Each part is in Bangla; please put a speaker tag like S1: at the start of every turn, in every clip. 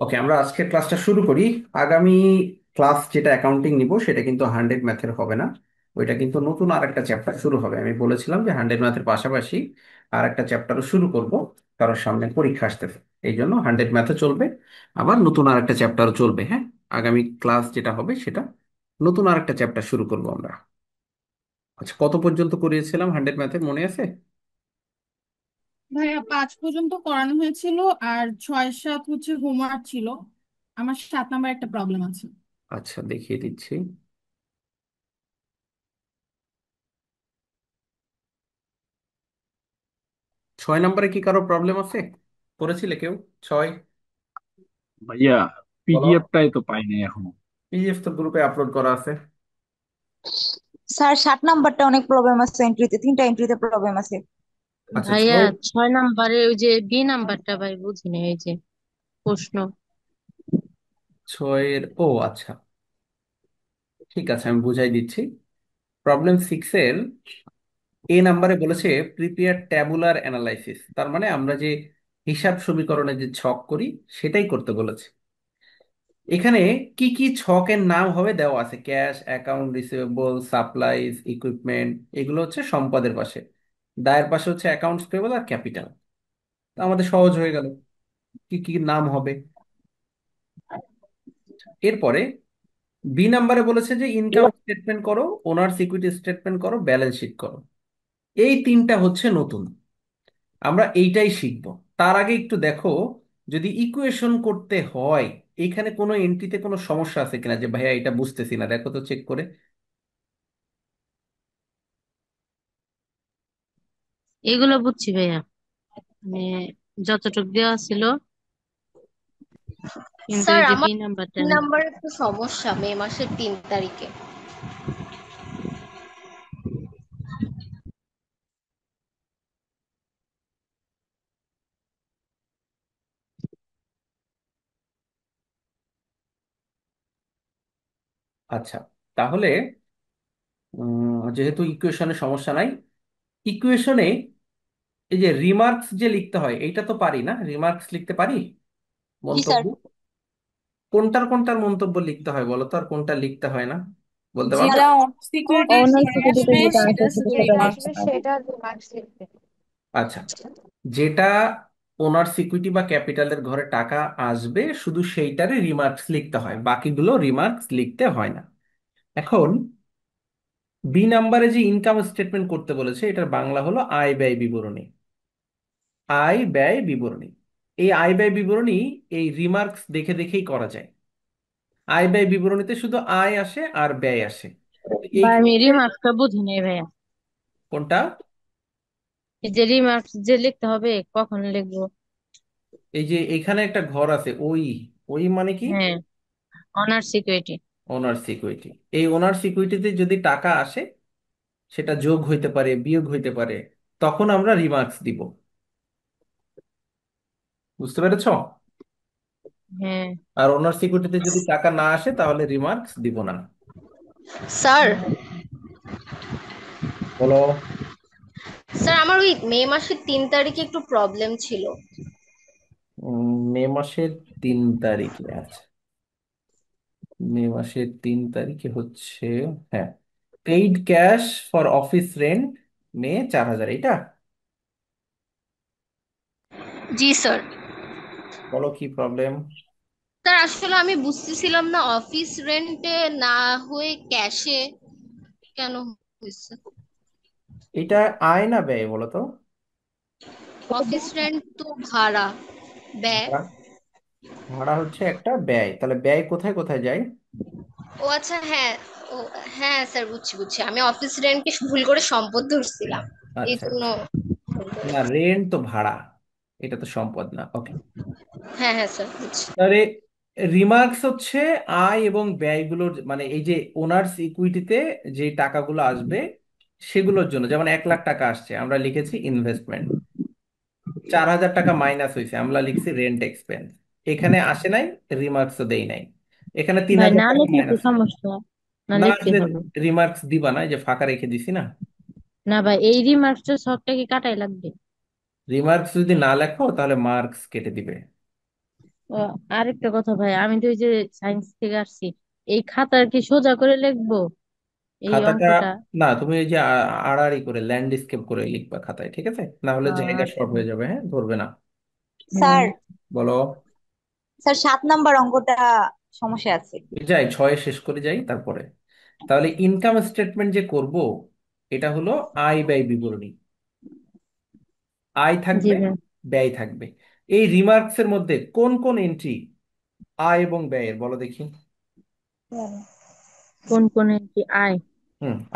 S1: ওকে, আমরা আজকের ক্লাসটা শুরু করি। আগামী ক্লাস যেটা অ্যাকাউন্টিং নিব সেটা কিন্তু 100 ম্যাথের হবে না। ওইটা কিন্তু নতুন আর একটা চ্যাপ্টার শুরু হবে। আমি বলেছিলাম যে 100 ম্যাথের পাশাপাশি আর একটা চ্যাপ্টারও শুরু করব, কারণ সামনে পরীক্ষা আসতেছে। এই জন্য 100 ম্যাথও চলবে, আবার নতুন আর একটা চ্যাপ্টারও চলবে। হ্যাঁ, আগামী ক্লাস যেটা হবে সেটা নতুন আর একটা চ্যাপ্টার শুরু করব আমরা। আচ্ছা, কত পর্যন্ত করিয়েছিলাম 100 ম্যাথের মনে আছে?
S2: ভাইয়া 5 পর্যন্ত করানো হয়েছিল। আর 6 7 হচ্ছে হোমওয়ার্ক ছিল। আমার 7 নাম্বার একটা প্রবলেম আছে।
S1: আচ্ছা, দেখিয়ে দিচ্ছি। 6 নম্বরে কি কারো প্রবলেম আছে? করেছিলে কেউ? 6?
S3: ভাইয়া,
S1: বলো।
S3: পিডিএফটাই তো পাই নাই এখনো।
S1: পিডিএফ তো গ্রুপে আপলোড করা আছে।
S4: স্যার 7 নাম্বারটা অনেক প্রবলেম আছে, এন্ট্রিতে 3টা এন্ট্রিতে প্রবলেম আছে।
S1: আচ্ছা,
S5: ভাইয়া,
S1: ছয়।
S5: 6 নম্বরে ওই যে বি নাম্বারটা ভাই বুঝিনি, এই যে প্রশ্ন।
S1: ছয়ের, ও আচ্ছা, ঠিক আছে, আমি বুঝাই দিচ্ছি। প্রবলেম 6-এর এ নাম্বারে বলেছে প্রিপেয়ার ট্যাবুলার অ্যানালাইসিস, তার মানে আমরা যে হিসাব সমীকরণে যে ছক করি সেটাই করতে বলেছে। এখানে কি কি ছকের নাম হবে দেওয়া আছে: cash, account receivable, supplies, equipment. এগুলো হচ্ছে সম্পদের পাশে, দায়ের পাশে হচ্ছে অ্যাকাউন্টস পেয়েবল আর ক্যাপিটাল। আমাদের সহজ হয়ে গেল কি কি নাম হবে। এরপরে বি নাম্বারে বলেছে যে ইনকাম স্টেটমেন্ট করো, ওনার্স ইকুইটি স্টেটমেন্ট করো, ব্যালেন্স শিট করো। এই তিনটা হচ্ছে নতুন, আমরা এইটাই শিখবো। তার আগে একটু দেখো, যদি ইকুয়েশন করতে হয় এখানে কোনো এন্ট্রিতে কোনো সমস্যা আছে কিনা, যে ভাইয়া এটা বুঝতেছি না, দেখো তো চেক করে।
S5: এগুলো বুঝছি ভাইয়া, মানে যতটুকু দেওয়া ছিল, কিন্তু
S6: স্যার
S5: এই যে
S6: আমার
S5: বি নাম্বারটা
S6: তিন
S5: নেই।
S6: নাম্বার একটু সমস্যা মে মাসের 3 তারিখে।
S1: আচ্ছা, তাহলে যেহেতু ইকুয়েশনে সমস্যা নাই, ইকুয়েশনে এই যে রিমার্কস যে লিখতে হয় এইটা তো পারি না, রিমার্কস লিখতে পারি?
S6: জি স্যার।
S1: মন্তব্য। কোনটার কোনটার মন্তব্য লিখতে হয় বলো তো, আর কোনটা লিখতে হয় না, বলতে পারবে?
S2: যেটা সিকিউরিটির
S4: অনার্স
S2: সাথে
S4: সিকিউরিটিতে
S2: আসবে
S4: যেটা
S2: সেটা
S4: আছে সেটা
S2: শুধু
S4: সেটা
S2: রিমার্কস
S4: লিখতে পারবে।
S6: সেটা মার্কস লিখবে।
S1: আচ্ছা, যেটা ওনার সিকিউরিটি বা ক্যাপিটালের ঘরে টাকা আসবে শুধু সেইটারে রিমার্কস লিখতে হয়, বাকিগুলো রিমার্কস লিখতে হয় না। এখন বি নাম্বারে যে ইনকাম স্টেটমেন্ট করতে বলেছে এটার বাংলা হলো আয় ব্যয় বিবরণী। আয় ব্যয় বিবরণী, এই আয় ব্যয় বিবরণী এই রিমার্কস দেখে দেখেই করা যায়। আয় ব্যয় বিবরণীতে শুধু আয় আসে আর ব্যয় আসে। তো এই
S5: বা আমি
S1: ক্ষেত্রে
S5: রিমার্কসটা বুঝিনি ভাইয়া।
S1: কোনটা?
S5: এই যে রিমার্কস যে লিখতে হবে কখন লিখবো?
S1: এই যে এখানে একটা ঘর আছে, ওই ওই মানে কি?
S5: হ্যাঁ, অনার্স সিকিউরিটি।
S1: ওনার সিকিউরিটি। এই ওনার সিকিউরিটিতে যদি টাকা আসে, সেটা যোগ হইতে পারে, বিয়োগ হইতে পারে, তখন আমরা রিমার্কস দিব। বুঝতে পেরেছো?
S5: হ্যাঁ।
S1: আর ওনার সিকিউরিটিতে যদি টাকা না আসে তাহলে রিমার্কস দিব না।
S6: স্যার,
S1: বলো।
S6: স্যার আমার ওই মে মাসের 3 তারিখে একটু প্রবলেম ছিল।
S1: মে মাসের 3 তারিখে, আচ্ছা, মে মাসের 3 তারিখে হচ্ছে, হ্যাঁ, paid cash for office rent May 4,000, এটা?
S6: জি স্যার।
S1: বলো কি প্রবলেম।
S6: স্যার আসলে আমি বুঝতেছিলাম না অফিস রেন্টে না হয়ে ক্যাশে কেন হয়েছে।
S1: এটা আয় না ব্যয় বলো তো?
S6: অফিস রেন্ট তো ভাড়া, ব্যয়।
S1: ভাড়া। ভাড়া হচ্ছে একটা ব্যয়, তাহলে ব্যয় কোথায় কোথায় যায়?
S6: ও আচ্ছা, হ্যাঁ। ও হ্যাঁ স্যার, বুঝছি বুঝছি, আমি অফিস রেন্টকে ভুল করে সম্পদ ধরছিলাম। এই
S1: আচ্ছা
S6: জন্য
S1: আচ্ছা,
S6: ভুল করে
S1: না, রেন্ট তো ভাড়া, এটা তো সম্পদ না। ওকে,
S6: হ্যাঁ হ্যাঁ স্যার, বুঝছি।
S1: তাহলে রিমার্কস হচ্ছে আয় এবং ব্যয়গুলোর, মানে এই যে ওনার্স ইকুইটিতে যে টাকাগুলো আসবে সেগুলোর জন্য, যেমন 1 লাখ টাকা আসছে আমরা লিখেছি ইনভেস্টমেন্ট, 4,000 টাকা মাইনাস হয়েছে আমরা লিখছি রেন্ট এক্সপেন্স। এখানে আসে নাই, রিমার্কসও দেই নাই। এখানে তিন
S5: ভাই,
S1: হাজার
S5: না
S1: টাকা
S5: লিখলে তো
S1: মাইনাস।
S5: সমস্যা, না
S1: না
S5: লিখতে
S1: আসলে
S5: হবে।
S1: রিমার্কস দিবা না, এই যে ফাঁকা রেখে দিছি না।
S5: না ভাই, এই রিমার্কসটা সবটা কি কাটাই লাগবে?
S1: রিমার্কস যদি না লেখো তাহলে মার্কস কেটে দিবে।
S5: ও, আরেকটা কথা ভাই, আমি তো ওই যে সায়েন্স থেকে আসছি, এই খাতা কি সোজা করে লিখবো এই
S1: খাতাটা
S5: অঙ্কটা?
S1: না, তুমি এই যে আড়াআড়ি করে ল্যান্ডস্কেপ করে লিখবা খাতায়, ঠিক আছে? না হলে জায়গা
S5: আচ্ছা।
S1: শর্ট হয়ে যাবে, হ্যাঁ, ধরবে না।
S5: হুম।
S4: স্যার
S1: বলো।
S4: স্যার 7 নাম্বার অঙ্কটা সমস্যা আছে।
S1: যাই ছয়ে শেষ করে যাই তারপরে। তাহলে ইনকাম স্টেটমেন্ট যে করব, এটা হলো আয় ব্যয় বিবরণী। আয়
S5: জি
S1: থাকবে,
S5: ভাই।
S1: ব্যয় থাকবে। এই রিমার্কস এর মধ্যে কোন কোন এন্ট্রি আয় এবং ব্যয়ের বলো দেখি।
S5: কোন কোন কি আয়?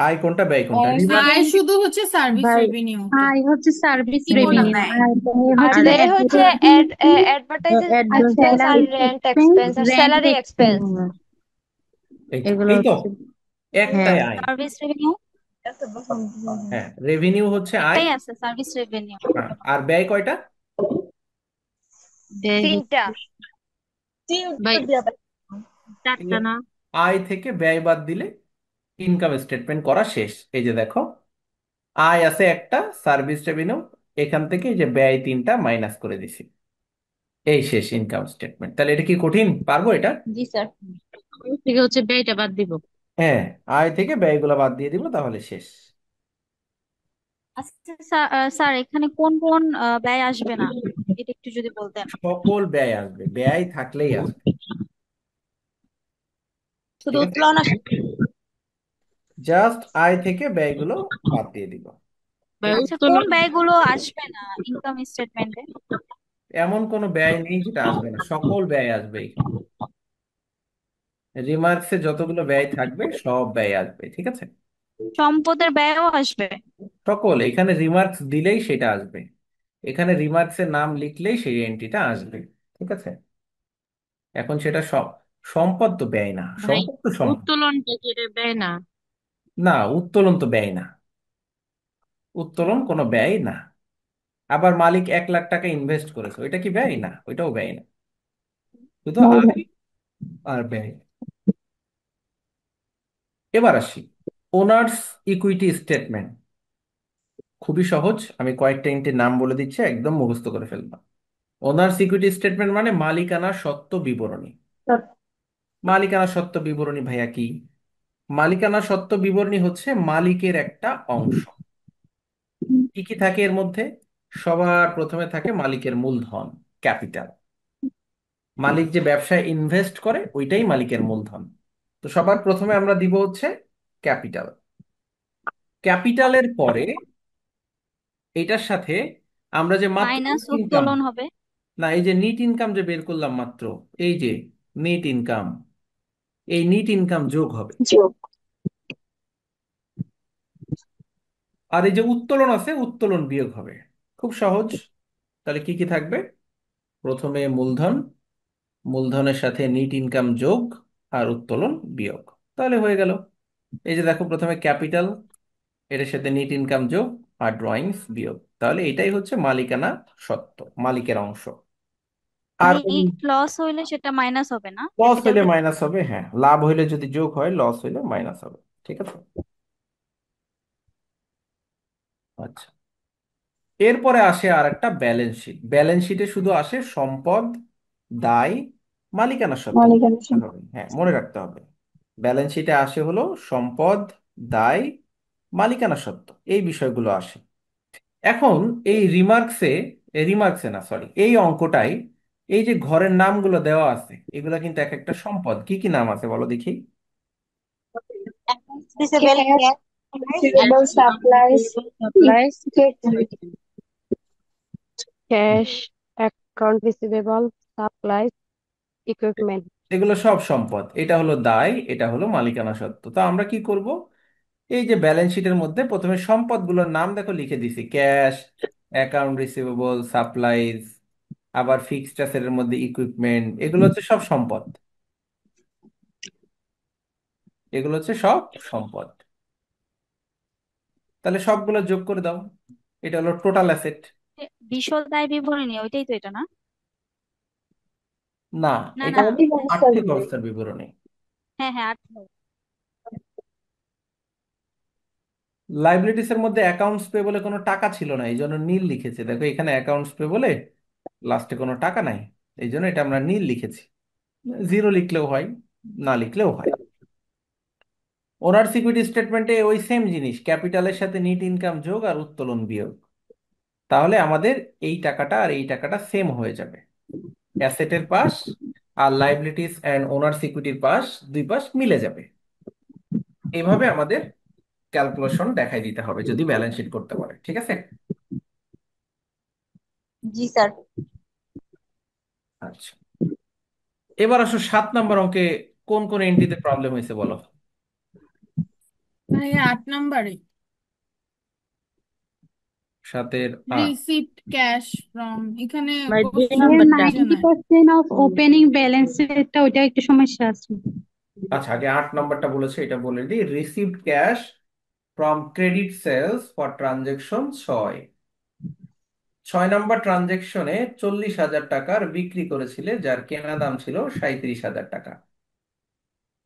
S1: আয় কোনটা, ব্যয় কোনটা?
S2: আর
S1: রিমার্ক
S2: আয় শুধু হচ্ছে সার্ভিস
S5: ভাই,
S2: রেভিনিউ।
S5: আয় হচ্ছে সার্ভিস
S2: কি বললাম
S5: রেভিনিউ,
S2: না?
S5: আর ব্যয়
S7: আর
S5: হচ্ছে
S7: ব্যয় হচ্ছে অ্যাডভার্টাইজ এক্সপেন্স আর
S5: স্যালারি
S7: রেন্ট
S5: এক্সপেন্স,
S7: এক্সপেন্স আর
S5: রেন্ট
S7: স্যালারি এক্সপেন্স।
S5: এক্সপেন্স,
S1: এই তো,
S5: এগুলো
S1: এই তো,
S5: হচ্ছে। হ্যাঁ।
S1: একটাই আয়।
S4: সার্ভিস রেভিনিউ
S1: হ্যাঁ, রেভিনিউ হচ্ছে আয়।
S4: একটাই আছে, সার্ভিস রেভিনিউ।
S1: হ্যাঁ, আর ব্যয় কয়টা?
S5: ব্যয়
S7: তিনটা।
S5: হচ্ছে ভাই
S1: এই যে
S5: চারটা না?
S1: আয় থেকে ব্যয় বাদ দিলে ইনকাম স্টেটমেন্ট করা শেষ। এই যে দেখো, আয় আছে একটা, সার্ভিস রেভিনিউ, এখান থেকে এই যে ব্যয় তিনটা মাইনাস করে দিছি, এই শেষ ইনকাম স্টেটমেন্ট। তাহলে এটা কি কঠিন, পারবো এটা?
S4: জি স্যার।
S5: ওই থেকে হচ্ছে ব্যয়টা বাদ দিব।
S1: হ্যাঁ, আয় থেকে ব্যয়গুলো বাদ দিয়ে দিব, তাহলে শেষ।
S4: আচ্ছা স্যার এখানে কোন কোন ব্যয় আসবে না, এটা একটু যদি বলতেন।
S1: সকল ব্যয় আসবে, ব্যয় থাকলেই আসবে,
S4: শুধু
S1: ঠিক আছে?
S4: উত্তোলন
S1: জাস্ট আয় থেকে ব্যয়গুলো বাদ দিয়ে দিব।
S5: ব্যয়
S4: আচ্ছা, কোন
S5: উত্তোলন।
S4: ব্যয়গুলো আসবে না ইনকাম স্টেটমেন্টে?
S1: এমন কোনো ব্যয় নেই যেটা আসবে না, সকল ব্যয় আসবে এখানে। রিমার্কসে যতগুলো ব্যয় থাকবে সব ব্যয় আসবে, ঠিক আছে?
S4: সম্পদের ব্যয়ও আসবে?
S1: সকল, এখানে রিমার্কস দিলেই সেটা আসবে, এখানে রিমার্কসের নাম লিখলেই সেই এন্ট্রিটা আসবে, ঠিক আছে? এখন সেটা সব সম্পদ তো ব্যয় না,
S5: ভাই,
S1: সম্পদ তো সম্পদ।
S5: উত্তোলনটা কি এটা ব্যয় না?
S1: না, উত্তোলন তো ব্যয় না, উত্তোলন কোনো ব্যয় না। আবার মালিক 1 লাখ টাকা ইনভেস্ট করেছে, ওইটা কি ব্যয়? না, ওইটাও ব্যয় না, শুধু আয় আর ব্যয়। এবার আসি ওনার্স ইকুইটি স্টেটমেন্ট। খুবই সহজ, আমি কয়েকটা এন্ট্রির নাম বলে দিচ্ছি, একদম মুখস্থ করে ফেলবা। ওনার্স ইকুইটি স্টেটমেন্ট মানে মালিকানা সত্ত্ব বিবরণী। মালিকানা সত্ত্ব বিবরণী ভাইয়া কি? মালিকানা সত্ত্ব বিবরণী হচ্ছে মালিকের একটা অংশ। কি কি থাকে এর মধ্যে? সবার প্রথমে থাকে মালিকের মূলধন, ক্যাপিটাল। মালিক যে ব্যবসায় ইনভেস্ট করে ওইটাই মালিকের মূলধন। তো সবার প্রথমে আমরা দিব হচ্ছে ক্যাপিটাল। ক্যাপিটালের পরে এটার সাথে আমরা যে মাত্র
S4: মাইনাস
S1: ইনকাম,
S4: উত্তোলন হবে।
S1: না এই যে নিট ইনকাম যে বের করলাম মাত্র, এই যে নিট ইনকাম, এই নিট ইনকাম যোগ হবে। আর এই যে উত্তোলন আছে, উত্তোলন বিয়োগ হবে। খুব সহজ। তাহলে কি কি থাকবে? প্রথমে মূলধন, মূলধনের সাথে নিট ইনকাম যোগ, আর উত্তোলন বিয়োগ, তাহলে হয়ে গেল। এই যে দেখো, প্রথমে ক্যাপিটাল, এর সাথে নিট ইনকাম যোগ, আর ড্রয়িংস বিয়োগ, তাহলে এটাই হচ্ছে মালিকানা সত্ত্ব, মালিকের অংশ। আর
S4: নিট লস হইলে সেটা মাইনাস হবে না
S1: লস
S4: ক্যাপিটাল
S1: হইলে
S4: থেকে?
S1: মাইনাস হবে, হ্যাঁ, লাভ হইলে যদি যোগ হয়, লস হইলে মাইনাস হবে, ঠিক আছে? আচ্ছা, এরপরে আসে আর একটা ব্যালেন্স শিট। ব্যালেন্স শিটে শুধু আসে সম্পদ, দায়, মালিকানা সত্ত্ব মনে রাখতে হবে, হ্যাঁ, মনে রাখতে হবে। ব্যালেন্স শিটে আসে হলো সম্পদ, দায়, মালিকানা সত্ত্ব, এই বিষয়গুলো আসে। এখন এই রিমার্কসে, রিমার্কসে না সরি, এই অঙ্কটাই, এই যে ঘরের নামগুলো দেওয়া আছে, এগুলো কিন্তু এক একটা সম্পদ। কি কি নাম আছে বলো দেখি।
S4: Receivable
S7: receivable supplies,
S5: supplies,
S7: cash, account receivable, supplies, equipment.
S1: এগুলো সব সম্পদ, এটা হলো দায়, এটা হলো মালিকানা সত্ত্ব। তো আমরা কি করব? এই যে ব্যালেন্স শিটের মধ্যে প্রথমে সম্পদগুলোর নাম দেখো লিখে দিছি, ক্যাশ, অ্যাকাউন্ট রিসিভেবল, সাপ্লাইজ, আবার ফিক্সড অ্যাসেটের মধ্যে ইকুইপমেন্ট, এগুলো হচ্ছে সব সম্পদ, এগুলো হচ্ছে সব সম্পদ। তাহলে সবগুলো যোগ করে দাও, এটা হলো টোটাল অ্যাসেট।
S4: বিশদ দায় বিবরণী ওইটাই তো, এটা না?
S1: না,
S4: না
S1: এটা
S4: না।
S1: হলো আর্থিক অবস্থার বিবরণী।
S4: হ্যাঁ হ্যাঁ
S1: লাইবিলিটিস এর মধ্যে অ্যাকাউন্টস পে বলে কোনো টাকা ছিল না, এই জন্য নীল লিখেছে, দেখো এখানে অ্যাকাউন্টস পে বলে লাস্টে কোনো টাকা নাই, এই জন্য এটা আমরা নীল লিখেছি। জিরো লিখলেও হয়, না লিখলেও হয়। ওনার সিকিউরিটি স্টেটমেন্টে ওই সেম জিনিস, ক্যাপিটালের সাথে নিট ইনকাম যোগ আর উত্তোলন বিয়োগ। তাহলে আমাদের এই টাকাটা আর এই টাকাটা সেম হয়ে যাবে, অ্যাসেটের পাশ আর লাইবিলিটিস অ্যান্ড ওনার সিকিউরিটির পাশ, দুই পাশ মিলে যাবে। এইভাবে আমাদের ক্যালকুলেশন দেখাই দিতে হবে যদি ব্যালেন্স শিট করতে পারে। ঠিক আছে?
S4: জি স্যার।
S1: আচ্ছা, এবার আসো 7 নম্বর অঙ্কে কোন কোন এন্ট্রিতে প্রবলেম হয়েছে বলো।
S2: ভাইয়া 8 নম্বরে
S1: 7-এর 8।
S2: রিসিভড ক্যাশ ফ্রম, এখানে
S5: ভাই দুই
S2: কোশ্চেন
S5: নাম্বারটা।
S2: বুঝে নাই।
S7: 90% অফ ওপেনিং ব্যালেন্সেরটা ওইটা একটু সমস্যা আছে।
S1: আচ্ছা, আগে 8 নম্বরটা বলেছে, এটা বলে দিই। Received cash from credit sales for transaction 6। 6 নম্বর ট্রানজেকশনে 40,000 টাকার বিক্রি করেছিলে, যার কেনা দাম ছিল 37,000 টাকা।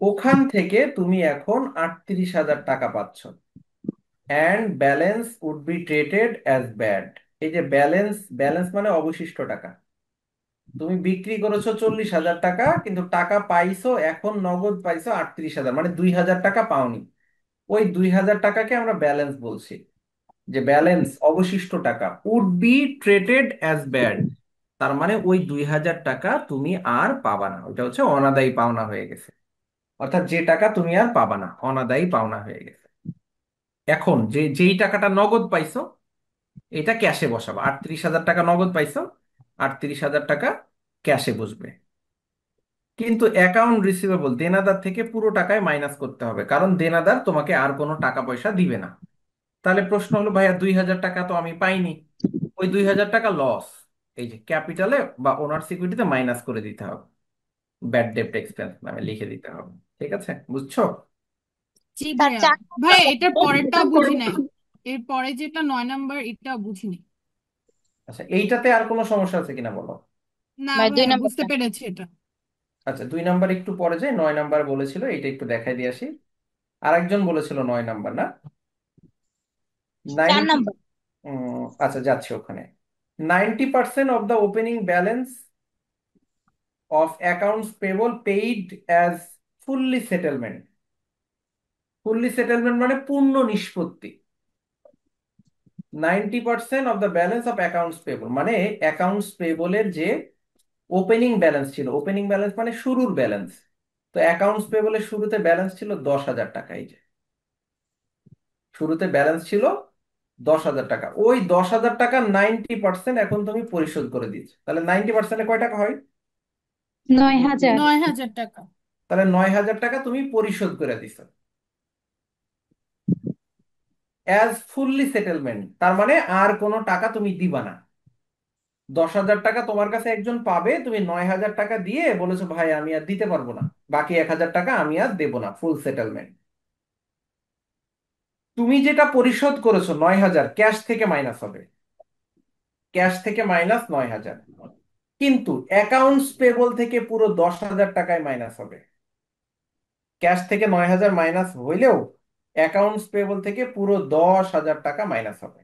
S1: ওখান থেকে তুমি এখন 38,000 টাকা পাচ্ছ, and balance would be treated as bad. এই যে ব্যালেন্স, ব্যালেন্স মানে অবশিষ্ট টাকা। তুমি বিক্রি করেছো 40,000 টাকা, কিন্তু টাকা পাইছো এখন নগদ পাইছো 38,000, মানে 2,000 টাকা পাওনি। ওই 2,000 টাকাকে আমরা ব্যালেন্স বলছি, যে ব্যালেন্স অবশিষ্ট টাকা would be treated as bad. তার মানে ওই 2,000 টাকা তুমি আর পাবা না, ওইটা হচ্ছে অনাদায়ী পাওনা হয়ে গেছে। অর্থাৎ যে টাকা তুমি আর পাবা না, অনাদায়ী পাওনা হয়ে গেছে। এখন যেই টাকাটা নগদ পাইছো এটা ক্যাশে বসাবো। 38,000 টাকা নগদ পাইছো, 38,000 টাকা ক্যাশে বসবে। কিন্তু অ্যাকাউন্ট রিসিভেবল, দেনাদার থেকে পুরো টাকায় মাইনাস করতে হবে, কারণ দেনাদার তোমাকে আর কোনো টাকা পয়সা দিবে না। তাহলে প্রশ্ন হলো, ভাইয়া 2,000 টাকা তো আমি পাইনি, ওই 2,000 টাকা লস, এই যে ক্যাপিটালে বা ওনার সিকিউরিটিতে মাইনাস করে দিতে হবে, ব্যাড ডেট এক্সপেন্স নামে লিখে দিতে হবে। ঠিক আছে, বুঝছো?
S2: জি
S4: স্যার
S2: ভাইয়া।
S4: 4 নম্বর।
S2: ভাইয়া এটার পরেরটাও বুঝি নাই, এর পরে যেটা 9 নম্বর এটাও বুঝিনি।
S1: আচ্ছা, এইটাতে আর কোনো সমস্যা আছে কিনা বলো।
S2: না
S4: ভাই 2
S2: ভাইয়া, বুঝতে
S4: নম্বরটা।
S2: পেরেছি এটা।
S1: আচ্ছা, 2 নাম্বার একটু পরে যাই। 9 নাম্বার বলেছিল, এটা একটু দেখাই দিয়ে আসি। আরেকজন বলেছিল 9 নাম্বার, না?
S4: 4
S1: 90।
S4: নম্বর।
S1: আচ্ছা, যাচ্ছে ওখানে। 90% of the opening balance of accounts payable paid as fully settlement. Fully settlement মানে পূর্ণ নিষ্পত্তি। 90% of the balance of accounts payable মানে অ্যাকাউন্টস পেবলের যে ওপেনিং ব্যালেন্স ছিল, ওপেনিং ব্যালেন্স মানে শুরুর ব্যালেন্স। তো অ্যাকাউন্টস পেবলের শুরুতে ব্যালেন্স ছিল 10,000 টাকা। এই যে শুরুতে ব্যালেন্স ছিল 10,000 টাকা, ওই 10,000 টাকা 90% এখন তুমি পরিশোধ করে দিচ্ছ। তাহলে 90%-এ কয় টাকা হয়?
S7: 9000।
S2: 9,000 টাকা।
S1: তাহলে 9,000 টাকা তুমি পরিশোধ করে দিচ্ছ অ্যাজ ফুললি সেটেলমেন্ট। তার মানে আর কোনো টাকা তুমি দিবা না। 10,000 টাকা তোমার কাছে একজন পাবে, তুমি 9,000 টাকা দিয়ে বলেছো, ভাই আমি আর দিতে পারবো না, বাকি 1,000 টাকা আমি আর দেবো না, ফুল সেটেলমেন্ট। তুমি যেটা পরিশোধ করেছো 9,000 ক্যাশ থেকে মাইনাস হবে, ক্যাশ থেকে মাইনাস 9,000। কিন্তু অ্যাকাউন্টস পেবল থেকে পুরো 10,000 টাকায় মাইনাস হবে। ক্যাশ থেকে 9,000 মাইনাস হইলেও অ্যাকাউন্টস পেবল থেকে পুরো 10,000 টাকা মাইনাস হবে।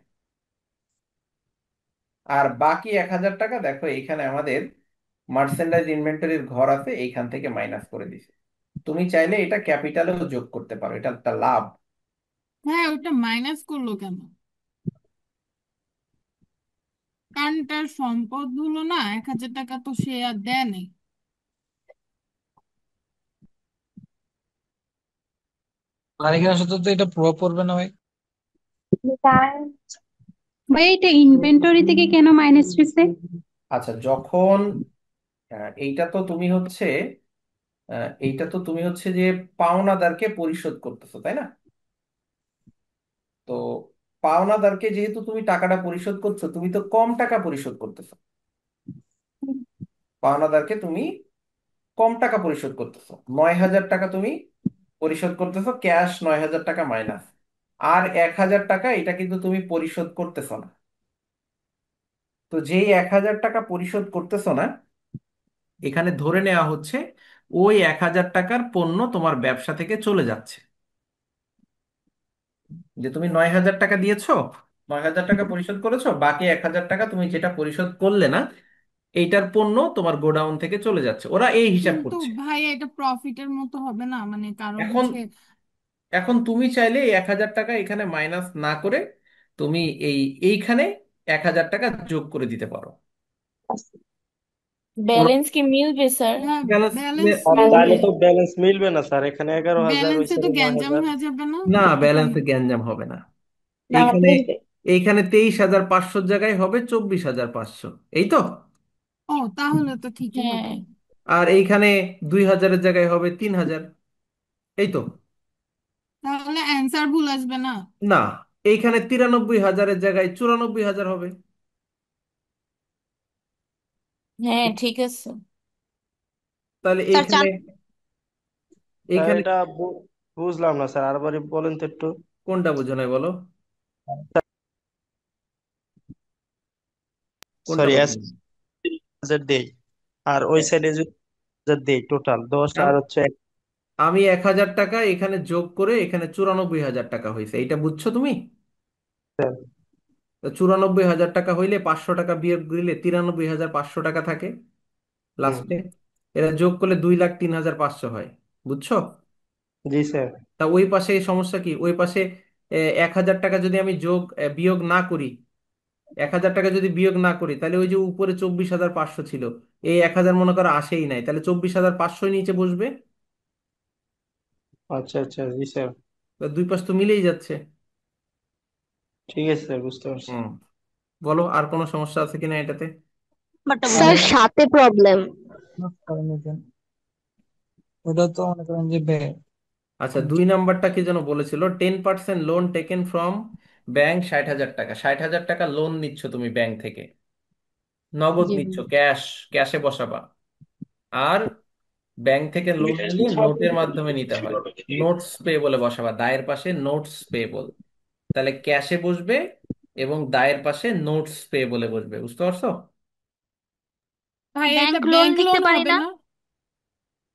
S1: আর বাকি 1,000 টাকা দেখো এইখানে আমাদের মার্চেন্ডাইজ ইনভেন্টরির ঘর আছে, এইখান থেকে মাইনাস করে দিছে। তুমি চাইলে এটা ক্যাপিটালেও যোগ করতে পারো, এটা একটা লাভ।
S2: হ্যাঁ, ওটা মাইনাস করলো কেন? কারণ তার সম্পদ হলো না, 1,000 টাকা তো সে আর দেয় নাই।
S3: আর এখানে সাথে তো এটা প্রভাব পড়বে না ভাই।
S7: ভাই এটা ইনভেন্টরি থেকে কেন মাইনাস হয়েছে?
S1: আচ্ছা, যখন এইটা তো তুমি হচ্ছে যে পাওনাদারকে পরিশোধ করতেছো, তাই না? তো পাওনাদারকে যেহেতু তুমি টাকাটা পরিশোধ করছো, তুমি তো কম টাকা পরিশোধ করতেছো। পাওনাদারকে তুমি কম টাকা পরিশোধ করতেছো, 9,000 টাকা তুমি পরিশোধ করতেছো, ক্যাশ 9,000 টাকা মাইনাস। আর 1,000 টাকা এটা কিন্তু তুমি পরিশোধ করতেছো না। তো যেই 1,000 টাকা পরিশোধ করতেছো না, এখানে ধরে নেওয়া হচ্ছে ওই 1,000 টাকার পণ্য তোমার ব্যবসা থেকে চলে যাচ্ছে। যে তুমি 9,000 টাকা দিয়েছো, 9,000 টাকা পরিশোধ করেছো, বাকি 1,000 টাকা তুমি যেটা পরিশোধ করলে না, এইটার পণ্য তোমার গোডাউন থেকে চলে যাচ্ছে, ওরা এই হিসাব
S2: কিন্তু
S1: করছে।
S2: ভাই এটা প্রফিটের মতো হবে না, মানে কারণ
S1: এখন
S2: হচ্ছে।
S1: এখন তুমি চাইলে এই 1,000 টাকা এখানে মাইনাস না করে তুমি এইখানে 1,000 টাকা যোগ করে দিতে পারো। কোনো
S5: ব্যালেন্স কি মিলবে স্যার?
S2: হ্যাঁ,
S1: ব্যালেন্স?
S2: ব্যালেন্স
S8: আর
S2: মিলবে।
S8: তাহলে তো ব্যালেন্স মিলবে না স্যার, এখানে 11,000 ওই
S2: ব্যালেন্সে তো
S8: সাইডে
S2: গ্যাঞ্জাম
S8: 9,000।
S2: হয়ে যাবে না
S1: না,
S2: তখন?
S1: ব্যালেন্সে গ্যাঞ্জাম হবে না।
S5: না
S1: এইখানে
S5: মিলবে।
S1: এইখানে 23,500 জায়গায় হবে 24,500, এই তো।
S2: ও, তাহলে তো ঠিকই
S5: হ্যাঁ।
S2: হবে।
S1: আর এইখানে 2,000-এর জায়গায় হবে 3,000, এই তো।
S2: তাহলে অ্যান্সার ভুল আসবে না?
S1: না, এইখানে 93,000-এর জায়গায় 94,000 হবে।
S5: হ্যাঁ ঠিক আছে।
S1: তাহলে
S4: স্যার
S1: এইখানে
S8: স্যার
S1: এইখানে
S8: এটা বুঝলাম না স্যার, আরেকবার বলেন তো একটু।
S1: কোনটা বুঝো নাই বলো? কোনটা
S8: সরি,
S1: বুঝো
S8: এস
S1: নাই?
S8: হাজার দেই, আর ওই সাইডে যদি 1,000 দেই, টোটাল 10 আর হচ্ছে
S1: আমি 1,000 টাকা এখানে যোগ করে এখানে 94,000 টাকা হয়েছে, এইটা বুঝছো তুমি?
S8: 1,000।
S1: তো 94,000 টাকা হইলে 500 টাকা বিয়োগ দিলে 93,500 টাকা থাকে
S8: হুম।
S1: লাস্টে। এরা যোগ করলে 2,03,500 হয়, বুঝছো?
S8: জি স্যার।
S1: তা ওই পাশে এই সমস্যা কি, ওই পাশে 1,000 টাকা যদি আমি বিয়োগ না করি, 1,000 টাকা যদি বিয়োগ না করি, তাহলে ওই যে উপরে 24,500 ছিল, এই 1,000 মনে করো আসেই নাই, তাহলে 24,500 নিচে বসবে।
S8: আচ্ছা আচ্ছা, জি স্যার।
S1: তা দুই পাশ তো মিলেই যাচ্ছে।
S8: ঠিক আছে স্যার, বুঝতে পারছি।
S1: হুম। বলো আর কোনো সমস্যা আছে কিনা এটাতে?
S4: নাম্বারটা
S6: স্যার
S4: বুঝাই দেন।
S6: সাথে প্রবলেম।
S3: ওটা তো মনে করেন যে
S1: আচ্ছা, 2 নাম্বারটা কি যেন বলেছিল? 10% লোন টেকেন ফ্রম ব্যাংক, 60,000 টাকা। 60,000 টাকা লোন নিচ্ছ তুমি ব্যাংক থেকে, নগদ
S5: জি
S1: নিচ্ছ,
S5: ভাই।
S1: ক্যাশে বসাবা। আর ব্যাংক থেকে লোন নিলে নোটের মাধ্যমে নিতে হয়, নোটস পে বলে বসাবা, দায়ের পাশে নোটস পেয়েবল। তাহলে ক্যাশে বসবে এবং দায়ের পাশে নোটস পে বলে বসবে, বুঝতে পারছো?
S2: ভাই এটা
S4: ব্যাংক লোন
S2: ব্যাংক
S4: লিখতে
S2: লোন
S4: পারি
S2: হবে
S4: না?
S2: না?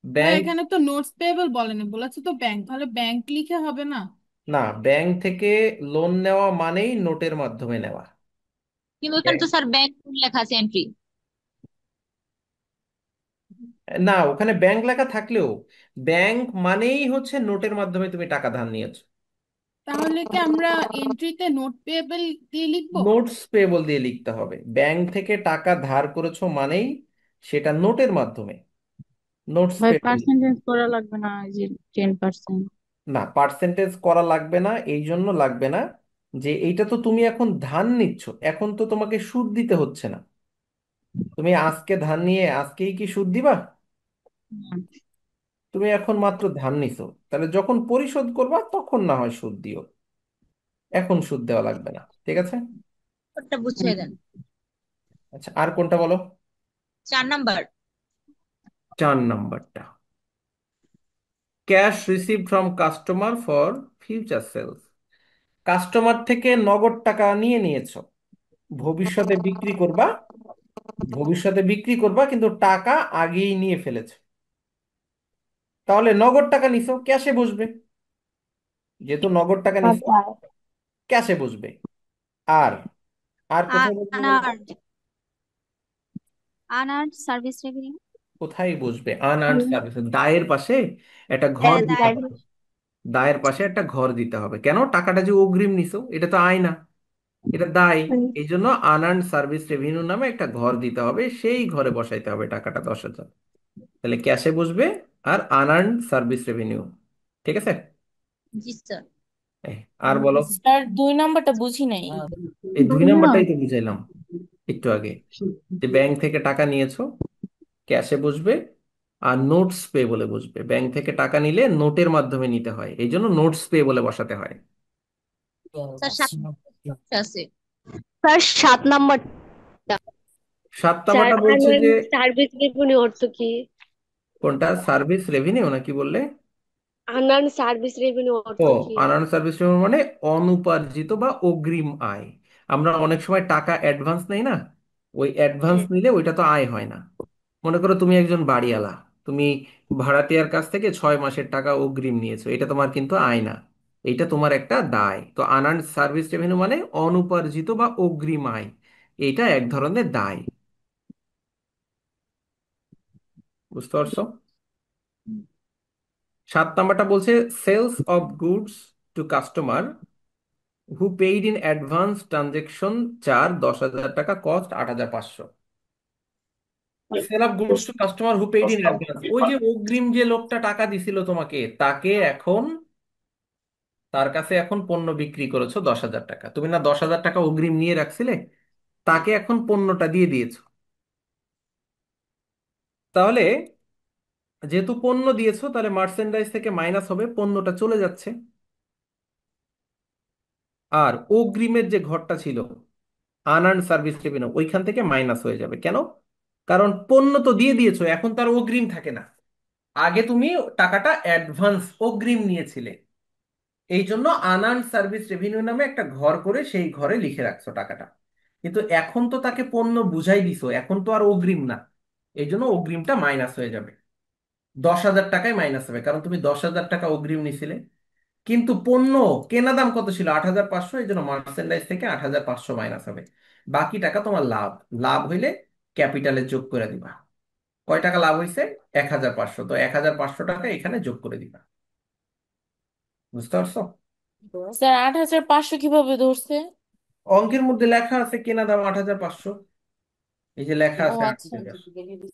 S2: ভাই
S1: ব্যাংক,
S2: এখানে তো নোটস পেয়েবল বলেনি, বলেছে তো ব্যাংক, তাহলে ব্যাংক লিখে হবে না?
S1: না, ব্যাংক থেকে লোন নেওয়া মানেই নোটের মাধ্যমে নেওয়া।
S4: কিন্তু ওখানে তো স্যার ব্যাংক লেখা আছে এন্ট্রি।
S1: না, ওখানে ব্যাংক লেখা থাকলেও ব্যাংক মানেই হচ্ছে নোটের মাধ্যমে তুমি টাকা ধার নিয়েছো।
S2: তাহলে কি আমরা এন্ট্রিতে নোট পেয়েবল দিয়ে লিখবো?
S1: নোটস পেয়েবল দিয়ে লিখতে হবে, ব্যাংক থেকে টাকা ধার করেছো মানেই সেটা নোটের মাধ্যমে, নোটস
S5: ভাই
S1: পেয়েবল।
S5: পার্সেন্টেজ করা লাগবে না, এই যে 10%?
S1: না, পার্সেন্টেজ করা লাগবে না, এই জন্য লাগবে না যে এইটা তো তুমি এখন ধার নিচ্ছ, এখন তো তোমাকে সুদ দিতে হচ্ছে না। তুমি আজকে ধার নিয়ে আজকেই কি সুদ দিবা? তুমি এখন মাত্র ধার নিছো, তাহলে যখন পরিশোধ করবা তখন না হয় সুদ দিও, এখন সুদ দেওয়া লাগবে না, ঠিক আছে?
S4: ওটা বুঝিয়ে দেন।
S1: আচ্ছা, আর কোনটা বলো?
S4: 4 নাম্বার।
S1: 4 নাম্বারটা, cash receive from customer for future sales. Customer থেকে নগদ টাকা নিয়ে নিয়েছো, ভবিষ্যতে বিক্রি করবা, কিন্তু টাকা আগেই নিয়ে ফেলেছো, তাহলে নগদ টাকা নিছো, ক্যাশে বসবে। যেহেতু নগদ টাকা নিছো,
S5: আচ্ছা।
S1: ক্যাশে বসবে। আর আর কোথায় বসবে বলতো?
S4: আনার্ড আনার্ড সার্ভিস রেভিনিউ।
S1: কোথায় বসবে? আনআর্নড সার্ভিস, দায়ের পাশে একটা ঘর দিতে হবে। দায়ের পাশে একটা ঘর দিতে হবে, কেন? টাকাটা যে অগ্রিম নিছো, এটা তো আয় না, এটা দায়। এই জন্য আনআর্নড সার্ভিস রেভিনিউ নামে একটা ঘর দিতে হবে, সেই ঘরে বসাইতে হবে টাকাটা, 10,000। তাহলে ক্যাশে বসবে আর আনআর্নড সার্ভিস রেভিনিউ, ঠিক আছে?
S4: জি স্যার।
S1: এই, আর বলো।
S5: স্যার 2 নাম্বারটা বুঝি নাই।
S1: এই 2 নাম্বারটাই তো বুঝাইলাম একটু আগে, যে ব্যাংক থেকে টাকা নিয়েছো, ক্যাশে বসবে, আর নোটস পে বলে বসবে। ব্যাংক থেকে টাকা নিলে নোটের মাধ্যমে নিতে হয়, এই জন্য নোটস পে বলে বসাতে হয়।
S4: স্যার 7 আছে।
S6: Sir 7 number.
S1: 7 নাম্বারটা বলছে যে,
S6: সার্ভিস রেভিনিউ অর্থ কি?
S1: কোনটা? সার্ভিস রেভিনিউ নাকি বললে?
S6: আনআর্ন সার্ভিস রেভিনিউ
S1: ও,
S6: অর্থ কি?
S1: আনআর্নড সার্ভিস রেভিনিউ মানে অনুপার্জিত বা অগ্রিম আয়। আমরা অনেক সময় টাকা অ্যাডভান্স নেই না, ওই অ্যাডভান্স
S6: হ্যাঁ।
S1: নিলে ওইটা তো আয় হয় না। মনে করো তুমি একজন বাড়িওয়ালা, তুমি ভাড়াটিয়ার কাছ থেকে 6 মাসের টাকা অগ্রিম নিয়েছো, এটা তোমার কিন্তু আয় না, এটা তোমার একটা দায়। তো আনআর্নড সার্ভিস রেভিনিউ মানে অনুপার্জিত বা অগ্রিম আয়, এটা এক ধরনের দায়। বুঝতে পারছো? 7 নাম্বারটা বলছে sales of goods to customer who paid in advance transaction, 10,000 টাকা, cost 8,500। Sale of goods to customer who paid in advance, ওই যে অগ্রিম যে লোকটা টাকা দিছিল তোমাকে, তাকে এখন, তার কাছে এখন পণ্য বিক্রি করেছো 10,000 টাকা। তুমি না 10,000 টাকা অগ্রিম নিয়ে রাখছিলে, তাকে এখন পণ্যটা দিয়ে দিয়েছো। তাহলে যেহেতু পণ্য দিয়েছো, তাহলে মার্চেন্ডাইজ থেকে মাইনাস হবে, পণ্যটা চলে যাচ্ছে। আর অগ্রিমের যে ঘরটা ছিল, আনআর্নড সার্ভিস রেভিনিউ, ওইখান থেকে মাইনাস হয়ে যাবে। কেন? কারণ পণ্য তো দিয়ে দিয়েছো, এখন তার অগ্রিম থাকে না। আগে তুমি টাকাটা অ্যাডভান্স অগ্রিম নিয়েছিলে, এই জন্য আনআর্নড সার্ভিস রেভিনিউ নামে একটা ঘর করে সেই ঘরে লিখে রাখছো টাকাটা। কিন্তু এখন তো তাকে পণ্য বুঝাই দিছো, এখন তো আর অগ্রিম না, এই জন্য অগ্রিমটা মাইনাস হয়ে যাবে। 10,000 টাকায় মাইনাস হবে, কারণ তুমি 10,000 টাকা অগ্রিম নিছিলে। কিন্তু পণ্য কেনা দাম কত ছিল? 8,500, এই জন্য মার্চেন্ডাইজ থেকে 8,500 মাইনাস হবে। বাকি টাকা তোমার লাভ। লাভ হইলে ক্যাপিটালে যোগ করে দিবা। কয় টাকা লাভ হয়েছে? 1,500, তো 1,500 টাকা এখানে যোগ করে দিবা। বুঝতে পারছো?
S5: স্যার 8,500 কিভাবে ধরছে?
S1: অঙ্কের মধ্যে লেখা আছে কেনা দাম 8,500, এই যে লেখা
S5: ও
S1: আছে
S5: আচ্ছা।
S1: 8,000।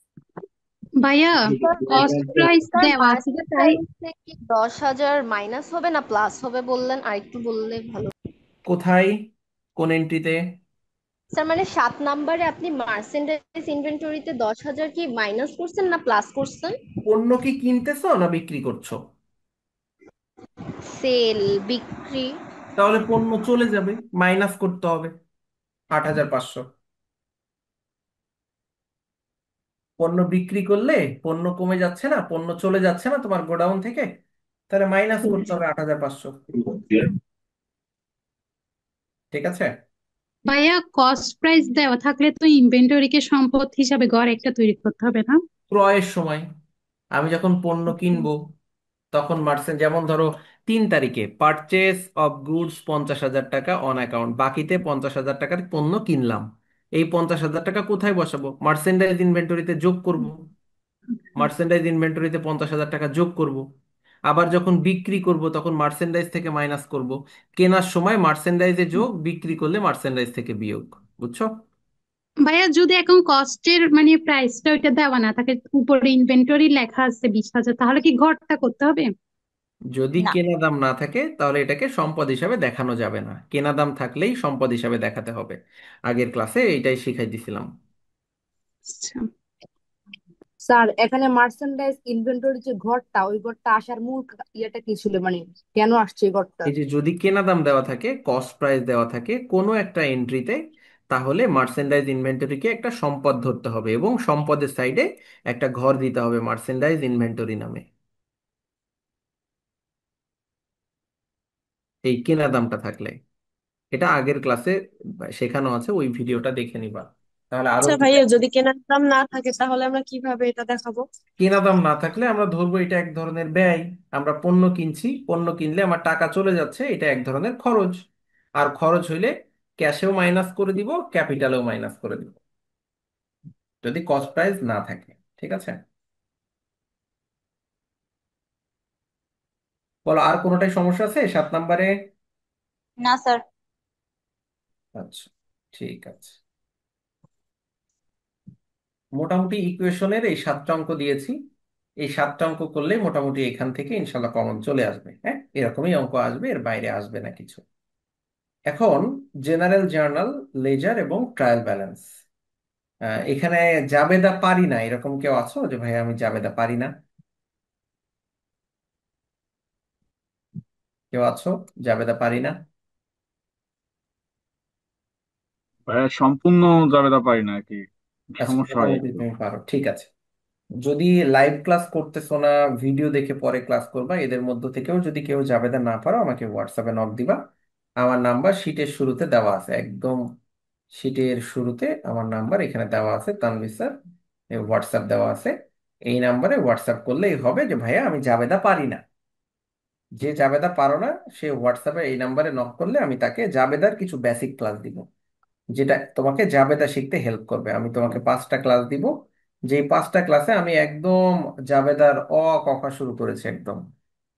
S7: ভাইয়া কস্ট প্রাইস
S6: স্যার
S7: দেওয়া আছে যে তাই
S6: মার্চেন্টাইজে কি 10,000 মাইনাস হবে না প্লাস হবে বললেন, আর একটু বললে ভালো।
S1: কোথায়? কোন এন্ট্রিতে?
S6: স্যার মানে 7 নাম্বারে আপনি মার্চেন্টাইজ ইনভেন্টরিতে 10,000 কি মাইনাস করছেন না প্লাস করছেন?
S1: পণ্য কি কিনতেছো না বিক্রি করছো?
S6: সেল, বিক্রি।
S1: তাহলে পণ্য চলে যাবে, মাইনাস করতে হবে 8,500। পণ্য বিক্রি করলে পণ্য কমে যাচ্ছে না, পণ্য চলে যাচ্ছে না তোমার গোডাউন থেকে, তাহলে মাইনাস করতে হবে 8,500। ঠিক আছে?
S7: ভাইয়া কস্ট প্রাইস দেওয়া থাকলে তো ইনভেন্টরিকে সম্পদ হিসাবে ঘর একটা তৈরি করতে হবে না?
S1: ক্রয়ের সময় আমি যখন পণ্য কিনবো, তখন মার্চেন্ট, যেমন ধরো 3 তারিখে পারচেস অফ গুডস 50,000 টাকা অন অ্যাকাউন্ট, বাকিতে 50,000 টাকার পণ্য কিনলাম। এই 50,000 টাকা কোথায় বসাবো? মার্চেন্ডাইজ ইনভেন্টরিতে যোগ করব। মার্চেন্ডাইজ ইনভেন্টরিতে 50,000 টাকা যোগ করব। আবার যখন বিক্রি করব তখন মার্চেন্ডাইজ থেকে মাইনাস করব। কেনার সময় মার্চেন্ডাইজে যোগ, বিক্রি করলে মার্চেন্ডাইজ থেকে বিয়োগ। বুঝছো?
S7: ভাইয়া যদি এখন কস্টের মানে প্রাইসটা ওইটা দেওয়া না থাকে, উপরে ইনভেন্টরি লেখা আছে 20,000, তাহলে কি ঘরটা করতে হবে?
S1: যদি
S4: না।
S1: কেনা দাম না থাকে তাহলে এটাকে সম্পদ হিসাবে দেখানো যাবে না, কেনা দাম থাকলেই সম্পদ হিসাবে দেখাতে হবে। আগের ক্লাসে এটাই শিখাই দিছিলাম।
S7: আচ্ছা।
S9: স্যার এখানে মার্চেন্ডাইজ ইনভেন্টরি যে ঘরটা, ওই ঘরটা আসার মূল ইয়েটা কি ছিল, মানে কেন আসছে এই ঘরটা?
S1: এই যে যদি কেনা দাম দেওয়া থাকে, কস্ট প্রাইস দেওয়া থাকে কোনো একটা এন্ট্রিতে, তাহলে মার্চেন্ডাইজ ইনভেন্টরিকে একটা সম্পদ ধরতে হবে এবং সম্পদের সাইডে একটা ঘর দিতে হবে মার্চেন্ডাইজ ইনভেন্টরি নামে, এই কেনা দামটা থাকলে। এটা আগের ক্লাসে শেখানো আছে, ওই ভিডিওটা দেখে নিবা, তাহলে আরো
S10: আচ্ছা ভাইয়া,
S1: ক্লিয়ার।
S10: যদি কেনার দাম না থাকে তাহলে আমরা কিভাবে এটা দেখাবো?
S1: কেনা দাম না থাকলে আমরা ধরবো এটা এক ধরনের ব্যয়। আমরা পণ্য কিনছি, পণ্য কিনলে আমার টাকা চলে যাচ্ছে, এটা এক ধরনের খরচ। আর খরচ হইলে ক্যাশেও মাইনাস করে দিব, ক্যাপিটালেও মাইনাস করে দিব, যদি কস্ট প্রাইস না থাকে। ঠিক আছে? বলো, আর কোনোটাই সমস্যা আছে 7 নাম্বারে?
S4: না স্যার।
S1: আচ্ছা, ঠিক আছে। মোটামুটি ইকুয়েশনের এই 7টা অঙ্ক দিয়েছি, এই 7টা অঙ্ক করলে মোটামুটি এখান থেকে ইনশাল্লাহ কমন চলে আসবে। হ্যাঁ, এরকমই অঙ্ক আসবে, এর বাইরে আসবে না কিছু। এখন জেনারেল জার্নাল, লেজার এবং ট্রায়াল ব্যালেন্স। এখানে জাবেদা পারি না এরকম কেউ আছো যে ভাই আমি জাবেদা পারি না? কেউ আছো জাবেদা পারি না?
S11: ভাইয়া সম্পূর্ণ জাবেদা পারি না আর কি,
S1: আচ্ছা,
S11: সমস্যা হয়
S1: মোটামুটি
S11: একটু।
S1: তুমি পারো, ঠিক আছে। যদি লাইভ ক্লাস করতেছো না, ভিডিও দেখে পরে ক্লাস করবা, এদের মধ্য থেকেও যদি কেউ জাবেদা না পারো আমাকে হোয়াটসঅ্যাপে নক দিবা। আমার নাম্বার শীটের শুরুতে দেওয়া আছে, একদম শীটের শুরুতে আমার নাম্বার এখানে দেওয়া আছে, তানভীর স্যার, হোয়াটসঅ্যাপ দেওয়া আছে। এই নাম্বারে হোয়াটসঅ্যাপ করলেই হবে যে ভাইয়া আমি জাবেদা পারি না। যে জাবেদা পারো না সে হোয়াটসঅ্যাপে এই নাম্বারে নক করলে আমি তাকে জাবেদার কিছু বেসিক ক্লাস দিব, যেটা তোমাকে জাবেদা শিখতে হেল্প করবে। আমি তোমাকে 5টা ক্লাস দিব, যে 5টা ক্লাসে আমি একদম জাবেদার ক খ শুরু করেছি একদম।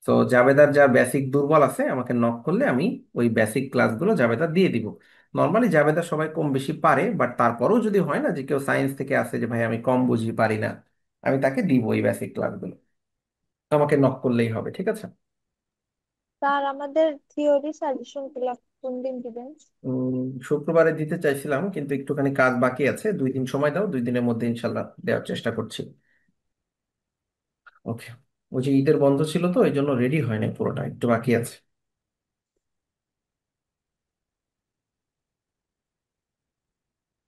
S1: তো জাবেদার যা বেসিক দুর্বল আছে আমাকে নক করলে আমি ওই বেসিক ক্লাসগুলো জাবেদার দিয়ে দিব। নর্মালি জাবেদা সবাই কম বেশি পারে, বাট তারপরেও যদি হয় না যে কেউ সায়েন্স থেকে আসে যে ভাই আমি কম বুঝি পারি না, আমি তাকে দিব ওই বেসিক ক্লাসগুলো। আমাকে নক করলেই হবে, ঠিক আছে?
S10: স্যার আমাদের থিওরি সাজেশন গুলা কোন দিন দিবেন?
S1: উম, শুক্রবারে দিতে চাইছিলাম, কিন্তু একটুখানি কাজ বাকি আছে। 2 দিন সময় দাও, 2 দিনের মধ্যে ইনশাল্লাহ দেওয়ার চেষ্টা করছি। ওকে। ওই যে ঈদের বন্ধ ছিল তো এই জন্য রেডি হয় নাই, পুরোটা একটু বাকি আছে।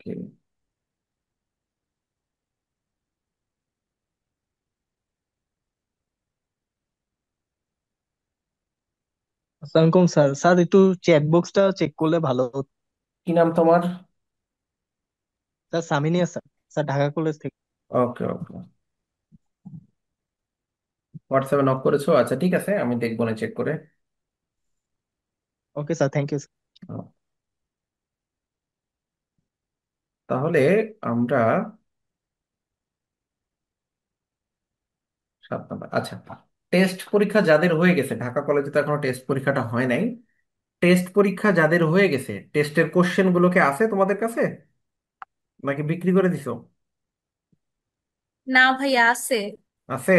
S1: Okay.
S8: আসসালামু আলাইকুম স্যার। স্যার একটু চ্যাট বক্সটা চেক করলে ভালো হতো।
S1: কি নাম তোমার?
S8: Sir Saminia sir, sir Dhaka college থেকে।
S1: ওকে ওকে। হোয়াটসঅ্যাপে নক করেছো? আচ্ছা ঠিক আছে, আমি দেখবো না চেক করে।
S8: Okay sir, thank you.
S1: আহ, তাহলে আমরা 7 নম্বর, আচ্ছা। টেস্ট পরীক্ষা যাদের হয়ে গেছে, ঢাকা কলেজে তো এখনো টেস্ট পরীক্ষাটা হয় নাই। টেস্ট পরীক্ষা যাদের হয়ে গেছে, টেস্টের কোশ্চেন গুলোকে আছে তোমাদের কাছে নাকি বিক্রি করে দিছো?
S12: না ভাইয়া আছে।
S1: আছে।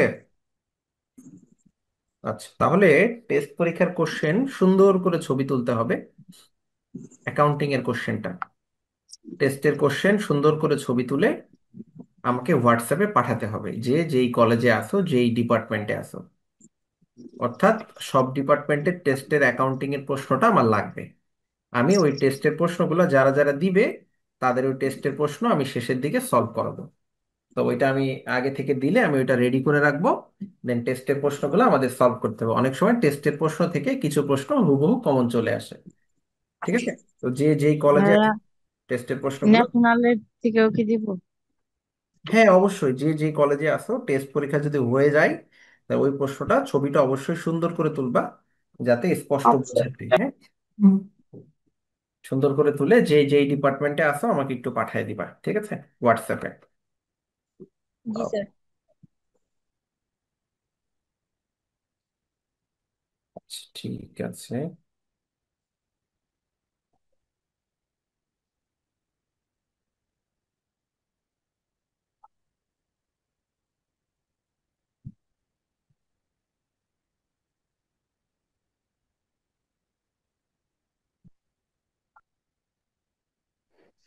S1: আচ্ছা, তাহলে টেস্ট পরীক্ষার কোশ্চেন সুন্দর করে ছবি তুলতে হবে। অ্যাকাউন্টিং এর কোশ্চেনটা, টেস্টের কোশ্চেন সুন্দর করে ছবি তুলে আমাকে হোয়াটসঅ্যাপে পাঠাতে হবে, যে যেই কলেজে আসো, যেই ডিপার্টমেন্টে আসো। অর্থাৎ সব ডিপার্টমেন্টের টেস্টের অ্যাকাউন্টিং এর প্রশ্নটা আমার লাগবে। আমি ওই টেস্টের প্রশ্নগুলো যারা যারা দিবে তাদের ওই টেস্টের প্রশ্ন আমি শেষের দিকে সলভ করাবো। তো ওইটা আমি আগে থেকে দিলে আমি ওইটা রেডি করে রাখবো। দেন টেস্টের প্রশ্নগুলো আমাদের সলভ করতে হবে। অনেক সময় টেস্টের প্রশ্ন থেকে কিছু প্রশ্ন হুবহু কমন চলে আসে, ঠিক আছে? তো যে যেই কলেজে
S5: ভাইয়া
S1: আছে টেস্টের প্রশ্নগুলো,
S5: ন্যাশনালের থেকেও কি দিব?
S1: হ্যাঁ অবশ্যই, যে যে কলেজে আসো টেস্ট পরীক্ষা যদি হয়ে যায় তা ওই প্রশ্নটা ছবিটা অবশ্যই সুন্দর করে তুলবা, যাতে স্পষ্ট
S10: আচ্ছা।
S1: বোঝা যায়। হ্যাঁ, সুন্দর করে তুলে যে যেই ডিপার্টমেন্টে আসো আমাকে একটু পাঠিয়ে দিবা, ঠিক আছে, হোয়াটসঅ্যাপে।
S12: জি স্যার।
S1: আচ্ছা ঠিক আছে।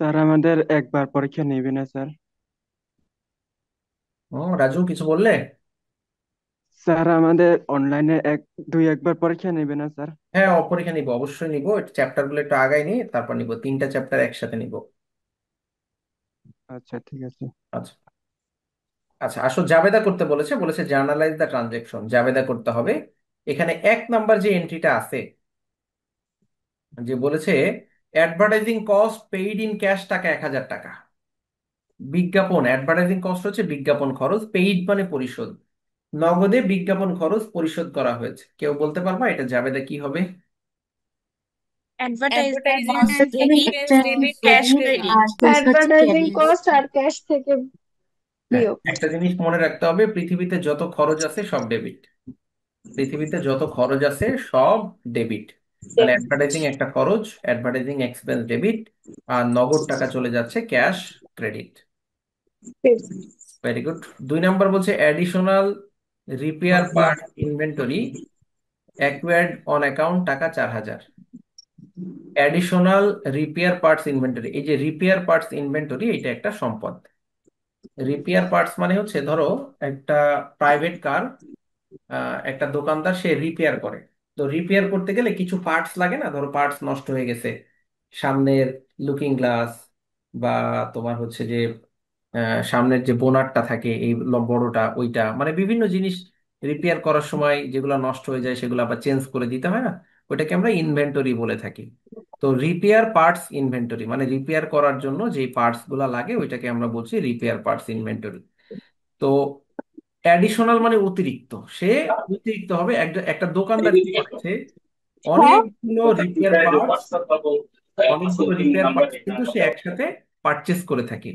S13: স্যার আমাদের একবার পরীক্ষা নেবে না স্যার?
S1: ও রাজু, কিছু বললে?
S13: স্যার আমাদের অনলাইনে একবার পরীক্ষা নেবে না স্যার?
S1: হ্যাঁ, পরীক্ষা নিবো, অবশ্যই নিবো। চ্যাপ্টার গুলো একটু আগাই নিই, তারপর নিবো। 3টা চ্যাপ্টার একসাথে নিবো।
S13: আচ্ছা ঠিক আছে।
S1: আচ্ছা আচ্ছা, আসো। জাবেদা করতে বলেছে, বলেছে জার্নালাইজ দ্য ট্রানজেকশন, জাবেদা করতে হবে। এখানে 1 নাম্বার যে এন্ট্রিটা আছে, যে বলেছে advertising cost paid in cash, টাকা 1,000 টাকা। বিজ্ঞাপন, অ্যাডভার্টাইজিং কস্ট হচ্ছে বিজ্ঞাপন খরচ, পেইড মানে পরিশোধ। নগদে বিজ্ঞাপন খরচ পরিশোধ করা হয়েছে। কেউ বলতে পারবা এটা জাবেদা কি হবে?
S12: Advertising cost
S10: advertisement
S12: debit,
S10: expense
S12: cash
S10: debit
S12: credit.
S10: আর প্লাস হচ্ছে অ্যাডভার্টাইজিং কস্ট আর ক্যাশ থেকে
S1: হ্যাঁ,
S10: বিয়োগ।
S1: একটা জিনিস মনে রাখতে হবে, পৃথিবীতে যত খরচ আছে সব ডেবিট। পৃথিবীতে যত খরচ আছে সব ডেবিট। তাহলে অ্যাডভার্টাইজিং একটা খরচ, অ্যাডভার্টাইজিং এক্সপেন্স ডেবিট, আর নগদ টাকা চলে যাচ্ছে cash credit. Very good. 2 number বলছে additional repair part inventory acquired on account, টাকা 4,000। অ্যাডিশনাল রিপেয়ার পার্টস ইনভেন্টরি, এই যে রিপেয়ার পার্টস ইনভেন্টরি, এটা একটা সম্পদ। রিপেয়ার পার্টস মানে হচ্ছে, ধরো একটা প্রাইভেট কার, একটা দোকানদার সে রিপেয়ার করে। তো রিপেয়ার করতে গেলে কিছু পার্টস লাগে না? ধরো পার্টস নষ্ট হয়ে গেছে, সামনের লুকিং গ্লাস, বা তোমার হচ্ছে যে সামনের যে বোনারটা থাকে এই বড়টা, ওইটা মানে বিভিন্ন জিনিস রিপেয়ার করার সময় যেগুলো নষ্ট হয়ে যায় সেগুলো আবার চেঞ্জ করে দিতে হয় না? ওইটাকে আমরা ইনভেন্টরি বলে থাকি। তো রিপেয়ার পার্টস ইনভেন্টরি মানে রিপেয়ার করার জন্য যে পার্টস গুলা লাগে ওইটাকে আমরা বলছি রিপেয়ার পার্টস ইনভেন্টরি। তো অ্যাডিশনাল মানে অতিরিক্ত, সে অতিরিক্ত হবে। একটা একটা দোকানদার কি করেছে, অনেকগুলো রিপেয়ার পার্টস, অনেকগুলো রিপেয়ার পার্টস কিন্তু সে একসাথে পারচেস করে থাকে।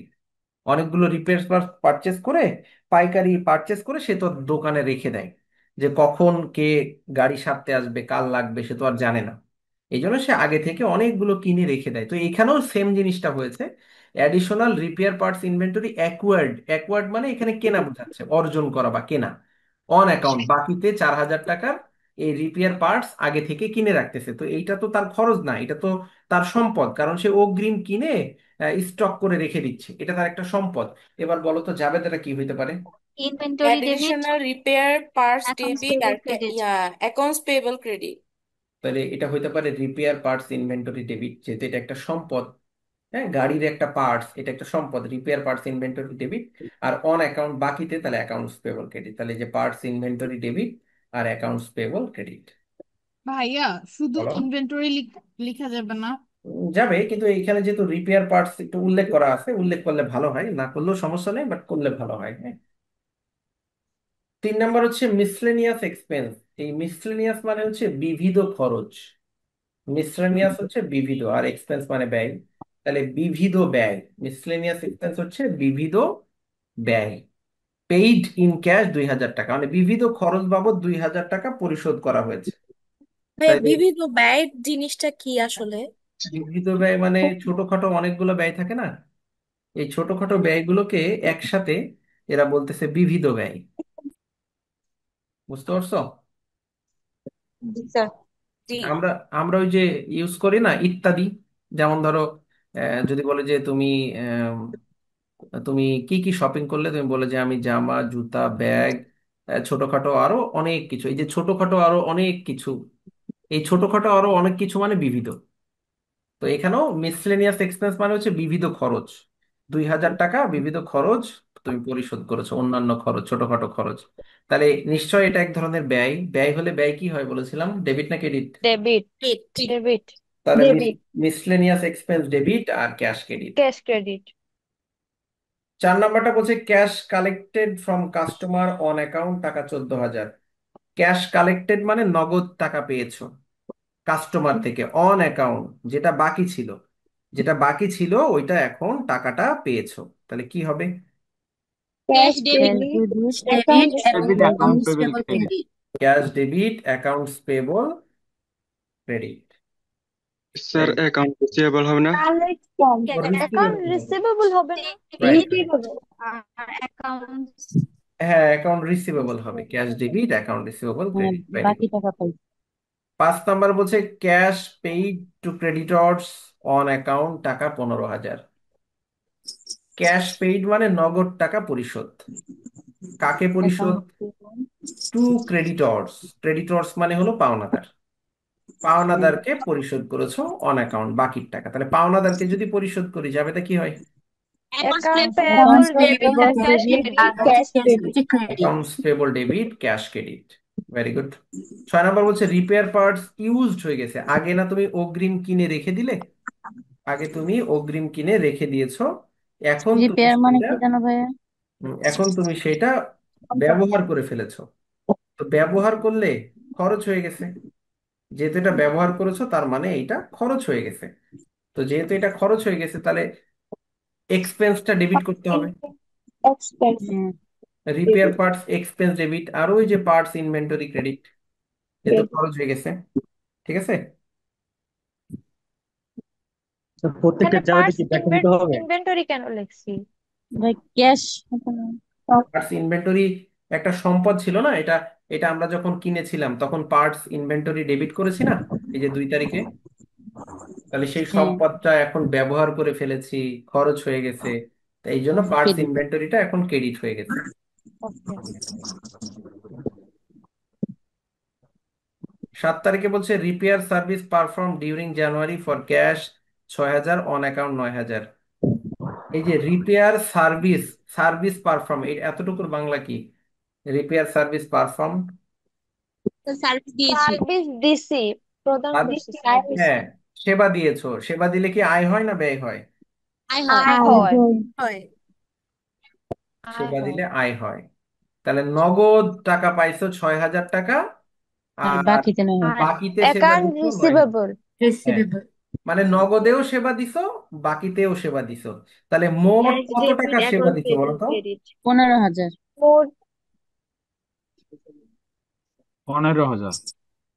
S1: অনেকগুলো রিপেয়ার পারচেস করে, পাইকারি পারচেস করে সে তো দোকানে রেখে দেয়, যে কখন কে গাড়ি সারতে আসবে, কার লাগবে সে তো আর জানে না। এই জন্য সে আগে থেকে অনেকগুলো কিনে রেখে দেয়। তো এখানেও সেম জিনিসটা হয়েছে, additional repair parts inventory acquired. Acquired মানে এখানে কেনা বোঝাচ্ছে, অর্জন করা বা কেনা। অন অ্যাকাউন্ট বাকিতে 4,000 টাকার এই রিপেয়ার পার্টস আগে থেকে কিনে রাখতেছে। তো এইটা তো তার খরচ না, এটা তো তার সম্পদ, কারণ সে অগ্রিম কিনে স্টক করে রেখে দিচ্ছে, এটা তার একটা সম্পদ। এবার বলো তো জাবেদাটা কি হইতে পারে?
S5: Inventory debit,
S12: additional repair parts
S5: accounts
S12: debit
S5: payable
S12: আর
S5: ক্রেডিট।
S12: Accounts payable credit.
S1: তাহলে এটা হইতে পারে রিপেয়ার পার্টস ইনভেন্টরি ডেবিট, যেহেতু এটা একটা সম্পদ। হ্যাঁ, গাড়ির একটা পার্টস, এটা একটা সম্পদ, রিপেয়ার পার্টস ইনভেন্টরি ডেবিট। আর অন অ্যাকাউন্ট বাকিতে তাহলে অ্যাকাউন্টস পেবল ক্রেডিট, তাহলে এই যে পার্টস ইনভেন্টরি ডেবিট আর অ্যাকাউন্টস পেবল ক্রেডিট।
S2: ভাইয়া শুধু
S1: বলো।
S2: ইনভেন্টরি লিখা যাবে না?
S1: যাবে, কিন্তু এখানে যেহেতু রিপেয়ার পার্টস একটু উল্লেখ করা আছে, উল্লেখ করলে ভালো হয়, না করলেও সমস্যা নেই, বাট করলে ভালো হয়। হ্যাঁ। 3 নাম্বার হচ্ছে মিসলেনিয়াস এক্সপেন্স। এই মিসলেনিয়াস মানে হচ্ছে বিবিধ খরচ। মিসলেনিয়াস হচ্ছে বিবিধ, আর এক্সপেন্স মানে ব্যয়। তাহলে বিবিধ ব্যয়, মিসলেনিয়াস এক্সপেন্স হচ্ছে বিবিধ ব্যয়। পেইড ইন ক্যাশ 2,000 টাকা, মানে বিবিধ খরচ বাবদ 2,000 টাকা পরিশোধ করা হয়েছে।
S12: ভাইয়া
S1: তাইলে
S12: বিবিধ ব্যয় জিনিসটা কি আসলে?
S1: বিবিধ ব্যয় মানে ছোটখাটো অনেকগুলো ব্যয় থাকে না, এই ছোটখাটো ব্যয়গুলোকে একসাথে এরা বলতেছে বিবিধ ব্যয়। বুঝতে পারছো?
S4: জি স্যার।
S12: জি।
S1: আমরা আমরা ওই যে ইউজ করি না ইত্যাদি, যেমন ধরো যদি বলে যে তুমি তুমি কি কি শপিং করলে, তুমি বলে যে আমি জামা, জুতা, ব্যাগ, ছোটখাটো আরো অনেক কিছু। এই যে ছোটখাটো আরো অনেক কিছু, এই ছোটখাটো আরো অনেক কিছু মানে বিবিধ। তো এখানেও মিসলেনিয়াস এক্সপেন্স মানে হচ্ছে বিবিধ খরচ। 2,000 টাকা বিবিধ খরচ তুমি পরিশোধ করেছো, অন্যান্য খরচ, ছোটখাটো খরচ। তাহলে নিশ্চয় এটা এক ধরনের ব্যয়। ব্যয় হলে ব্যয় কি হয় বলেছিলাম, ডেবিট না ক্রেডিট?
S10: ডেবিট।
S12: ঠিক।
S10: ডেবিট।
S1: তাহলে
S10: ডেবিট।
S1: মিসলেনিয়াস এক্সপেন্স ডেবিট আর ক্যাশ ক্রেডিট।
S10: Cash credit.
S1: 4 নাম্বারটা বলছে cash collected from customer on account, টাকা 14,000। ক্যাশ কালেক্টেড মানে নগদ টাকা পেয়েছো কাস্টমার থেকে, অন অ্যাকাউন্ট যেটা বাকি ছিল, যেটা বাকি ছিল ওইটা এখন টাকাটা পেয়েছো, তাহলে কি হবে?
S10: Cash
S5: cash
S10: debit.
S5: Debit,
S10: account
S11: debit
S10: receivable.
S11: Account payable credit.
S1: Cash debit, accounts payable credit.
S13: Sir account receivable হবে না?
S10: কালেক্ট অ্যাকাউন্ট রিসিভেবল হবে না?
S1: রাইট।
S10: রিসিভেবল। আর অ্যাকাউন্ট।
S1: হ্যাঁ, অ্যাকাউন্ট রিসিভেবল হবে, ক্যাশ ডেবিট, অ্যাকাউন্ট রিসিভেবল
S5: হ্যাঁ,
S1: ক্রেডিট। ভেরি
S5: বাকি
S1: গুড।
S5: টাকা পাই।
S1: 5 নাম্বার বলছে cash paid two creditors on account, টাকা 15,000। ক্যাশ পেইড মানে নগদ টাকা পরিশোধ। কাকে পরিশোধ?
S5: Account payable,
S1: to creditors. Creditors মানে হলো পাওনাদার। পাওনাদারকে পরিশোধ করেছো অন অ্যাকাউন্ট, বাকির টাকা। তাহলে পাওনাদারকে যদি পরিশোধ করি যাবে তা কি হয়?
S10: Account payable
S5: accounts
S10: debit
S5: payable
S10: আর ক্যাশ
S5: ক্রেডিট
S10: ক্রেডিট।
S5: আর
S10: cash
S5: credit.
S10: Credit.
S1: Accounts payable debit, cash credit. Very good. 6 number বলছে রিপেয়ার পার্টস ইউজড হয়ে গেছে। আগে না তুমি অগ্রিম কিনে রেখে দিলে, আগে তুমি অগ্রিম কিনে রেখে দিয়েছো, এখন তুমি
S5: রিপেয়ার মানে
S1: সেটা
S5: কি জানো ভাইয়া?
S1: এখন তুমি সেটা ব্যবহার করে ফেলেছো। তো ব্যবহার করলে খরচ হয়ে গেছে, যেহেতু এটা ব্যবহার করেছো তার মানে এটা খরচ হয়ে গেছে। তো যেহেতু এটা খরচ হয়ে গেছে তাহলে এক্সপেন্সটা ডেবিট করতে হবে।
S10: এক্সপেন্স।
S5: হ্যাঁ,
S1: রিপেয়ার পার্টস এক্সপেন্স ডেবিট, আর ওই যে পার্টস ইনভেন্টরি ক্রেডিট, যেহেতু খরচ হয়ে গেছে। ঠিক আছে।
S8: তো প্রত্যেকটা
S10: এখানে
S8: জায়গাতে
S10: পার্টস
S8: কি ব্যাখ্যা দিতে হবে?
S10: ইনভেন্টরি কেন লিখছি?
S5: ভাই ক্যাশ।
S1: পার্টস ইনভেন্টরি একটা সম্পদ ছিল না এটা, এটা আমরা যখন কিনেছিলাম তখন পার্টস ইনভেন্টরি ডেবিট করেছি না, এই যে 2 তারিখে। তাহলে সেই
S5: হ্যাঁ,
S1: সম্পদটা এখন ব্যবহার করে ফেলেছি, খরচ হয়ে গেছে, তাই এই জন্য পার্টস
S5: ক্রেডিট।
S1: ইনভেন্টরিটা এখন ক্রেডিট হয়ে গেছে।
S10: ওকে।
S1: 7 তারিখে বলছে repair service perform during January for cash 6,000, on account 9,000। এই যে রিপেয়ার সার্ভিস, সার্ভিস পারফর্ম, এই এতটুকুর বাংলা কি? রিপেয়ার সার্ভিস পারফর্ম,
S6: সার্ভিস দিয়েছি।
S10: সার্ভিস দিছি। প্রদান করছি সার্ভিস।
S1: হ্যাঁ, সেবা দিয়েছো। সেবা দিলে কি আয় হয় না ব্যয় হয়?
S6: আয় হয়।
S10: আয় হয়।
S12: হয়।
S10: আয়
S1: সেবা
S10: হয়।
S1: দিলে আয় হয়। তাহলে নগদ টাকা পাইছো 6,000 টাকা,
S5: আর
S1: আর
S5: বাকিতে নয়
S10: আর
S5: হাজার।
S1: বাকিতে সেবা
S10: অ্যাকাউন্ট
S1: দিচ্ছ 9,000।
S10: রিসিভেবল।
S1: হ্যাঁ,
S12: রিসিভেবল।
S1: মানে নগদেও সেবা দিছো, বাকিতেও সেবা দিছো, তাহলে মোট
S10: ক্যাশ
S1: কত টাকা
S10: ডেবিট
S1: সেবা
S10: অ্যাকাউন্ট
S1: দিছো বলো
S10: পেবল
S1: তো?
S10: ক্রেডিট।
S5: 15,000।
S10: মোট
S11: 15,000।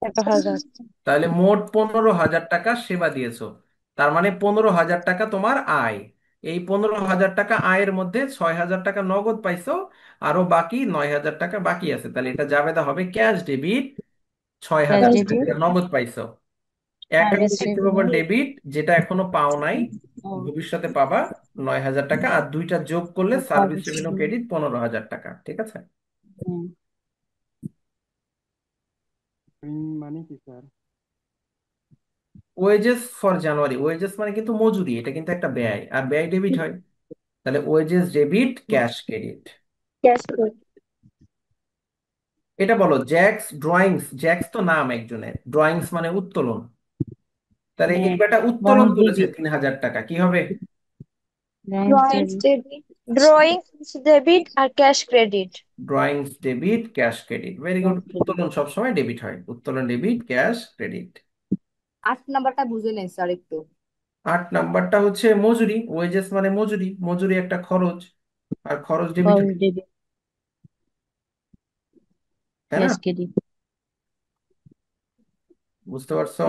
S10: 1,000।
S1: তাহলে মোট 15,000 টাকা সেবা দিয়েছো। তার মানে 15,000 টাকা তোমার আয়। এই 15,000 টাকা আয়ের মধ্যে 6,000 টাকা নগদ পাইছো, আরো বাকি 9,000 টাকা বাকি আছে। তাহলে এটা জাবেদা হবে ক্যাশ ডেবিট ছয়
S5: ক্যাশ
S1: হাজার টাকা
S5: ডেবিট
S1: যেটা নগদ পাইছো। Account
S5: harvest
S1: receivable
S5: revenue.
S1: Debit যেটা এখনো পাও নাই,
S5: ও
S1: ভবিষ্যতে পাবা 9,000 টাকা, আর দুইটা যোগ করলে service
S5: harvest
S1: revenue
S5: revenue.
S1: Credit 15,000 টাকা। ঠিক আছে?
S13: মানে কি sir?
S1: Wages for January, wages মানে কিন্তু মজুরি, এটা কিন্তু একটা ব্যয়, আর ব্যয় ডেবিট হয়। তাহলে wages debit cash credit.
S10: Cash credit.
S1: এটা বলো জ্যাক্স ড্রয়িংস, জ্যাক্স তো নাম একজনের, ড্রয়িংস মানে উত্তোলন। তাহলে এই
S5: হ্যাঁ,
S1: বেটা উত্তোলন
S5: ড্রয়িংস
S1: করেছে
S5: ডেবিট।
S1: 3,000 টাকা, কি হবে?
S5: Drawings
S10: drawings
S5: debit.
S10: Debit. Drawings debit আর cash credit.
S1: Drawings debit cash credit, very good.
S5: Cash debit.
S1: উত্তোলন সবসময় ডেবিট হয়, উত্তোলন ডেবিট ক্যাশ ক্রেডিট।
S9: 8 নাম্বারটা বুঝে নেই স্যার একটু।
S1: 8 নাম্বারটা হচ্ছে মজুরি, ওয়েজেস মানে মজুরি, মজুরি একটা খরচ, আর খরচ ডেবিট
S5: ক্যাশ
S1: হয়,
S5: ডেবিট
S1: তাই না?
S5: Cash credit.
S1: বুঝতে পারছো?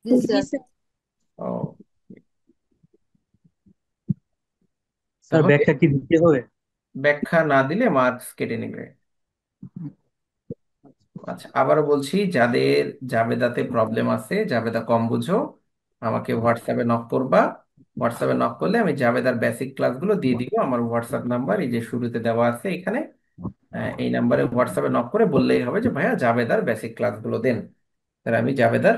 S9: জি
S10: জি
S9: স্যার।
S10: স্যার।
S1: ও,
S8: স্যার
S1: তাহলে
S8: ব্যাখ্যা কি দিতে হবে?
S1: ব্যাখ্যা না দিলে মার্কস কেটে নেবে। আচ্ছা, আবারও বলছি, যাদের জাবেদাতে প্রবলেম আছে, জাবেদা কম বুঝো, আমাকে হোয়াটসঅ্যাপে নক করবা। হোয়াটসঅ্যাপে নক করলে আমি জাবেদার বেসিক ক্লাসগুলো দিয়ে দিব। আমার হোয়াটসঅ্যাপ নাম্বার এই যে শুরুতে দেওয়া আছে এখানে, এই নাম্বারে হোয়াটসঅ্যাপে নক করে বললেই হবে যে ভাইয়া জাবেদার বেসিক ক্লাসগুলো দেন। তাহলে আমি জাবেদার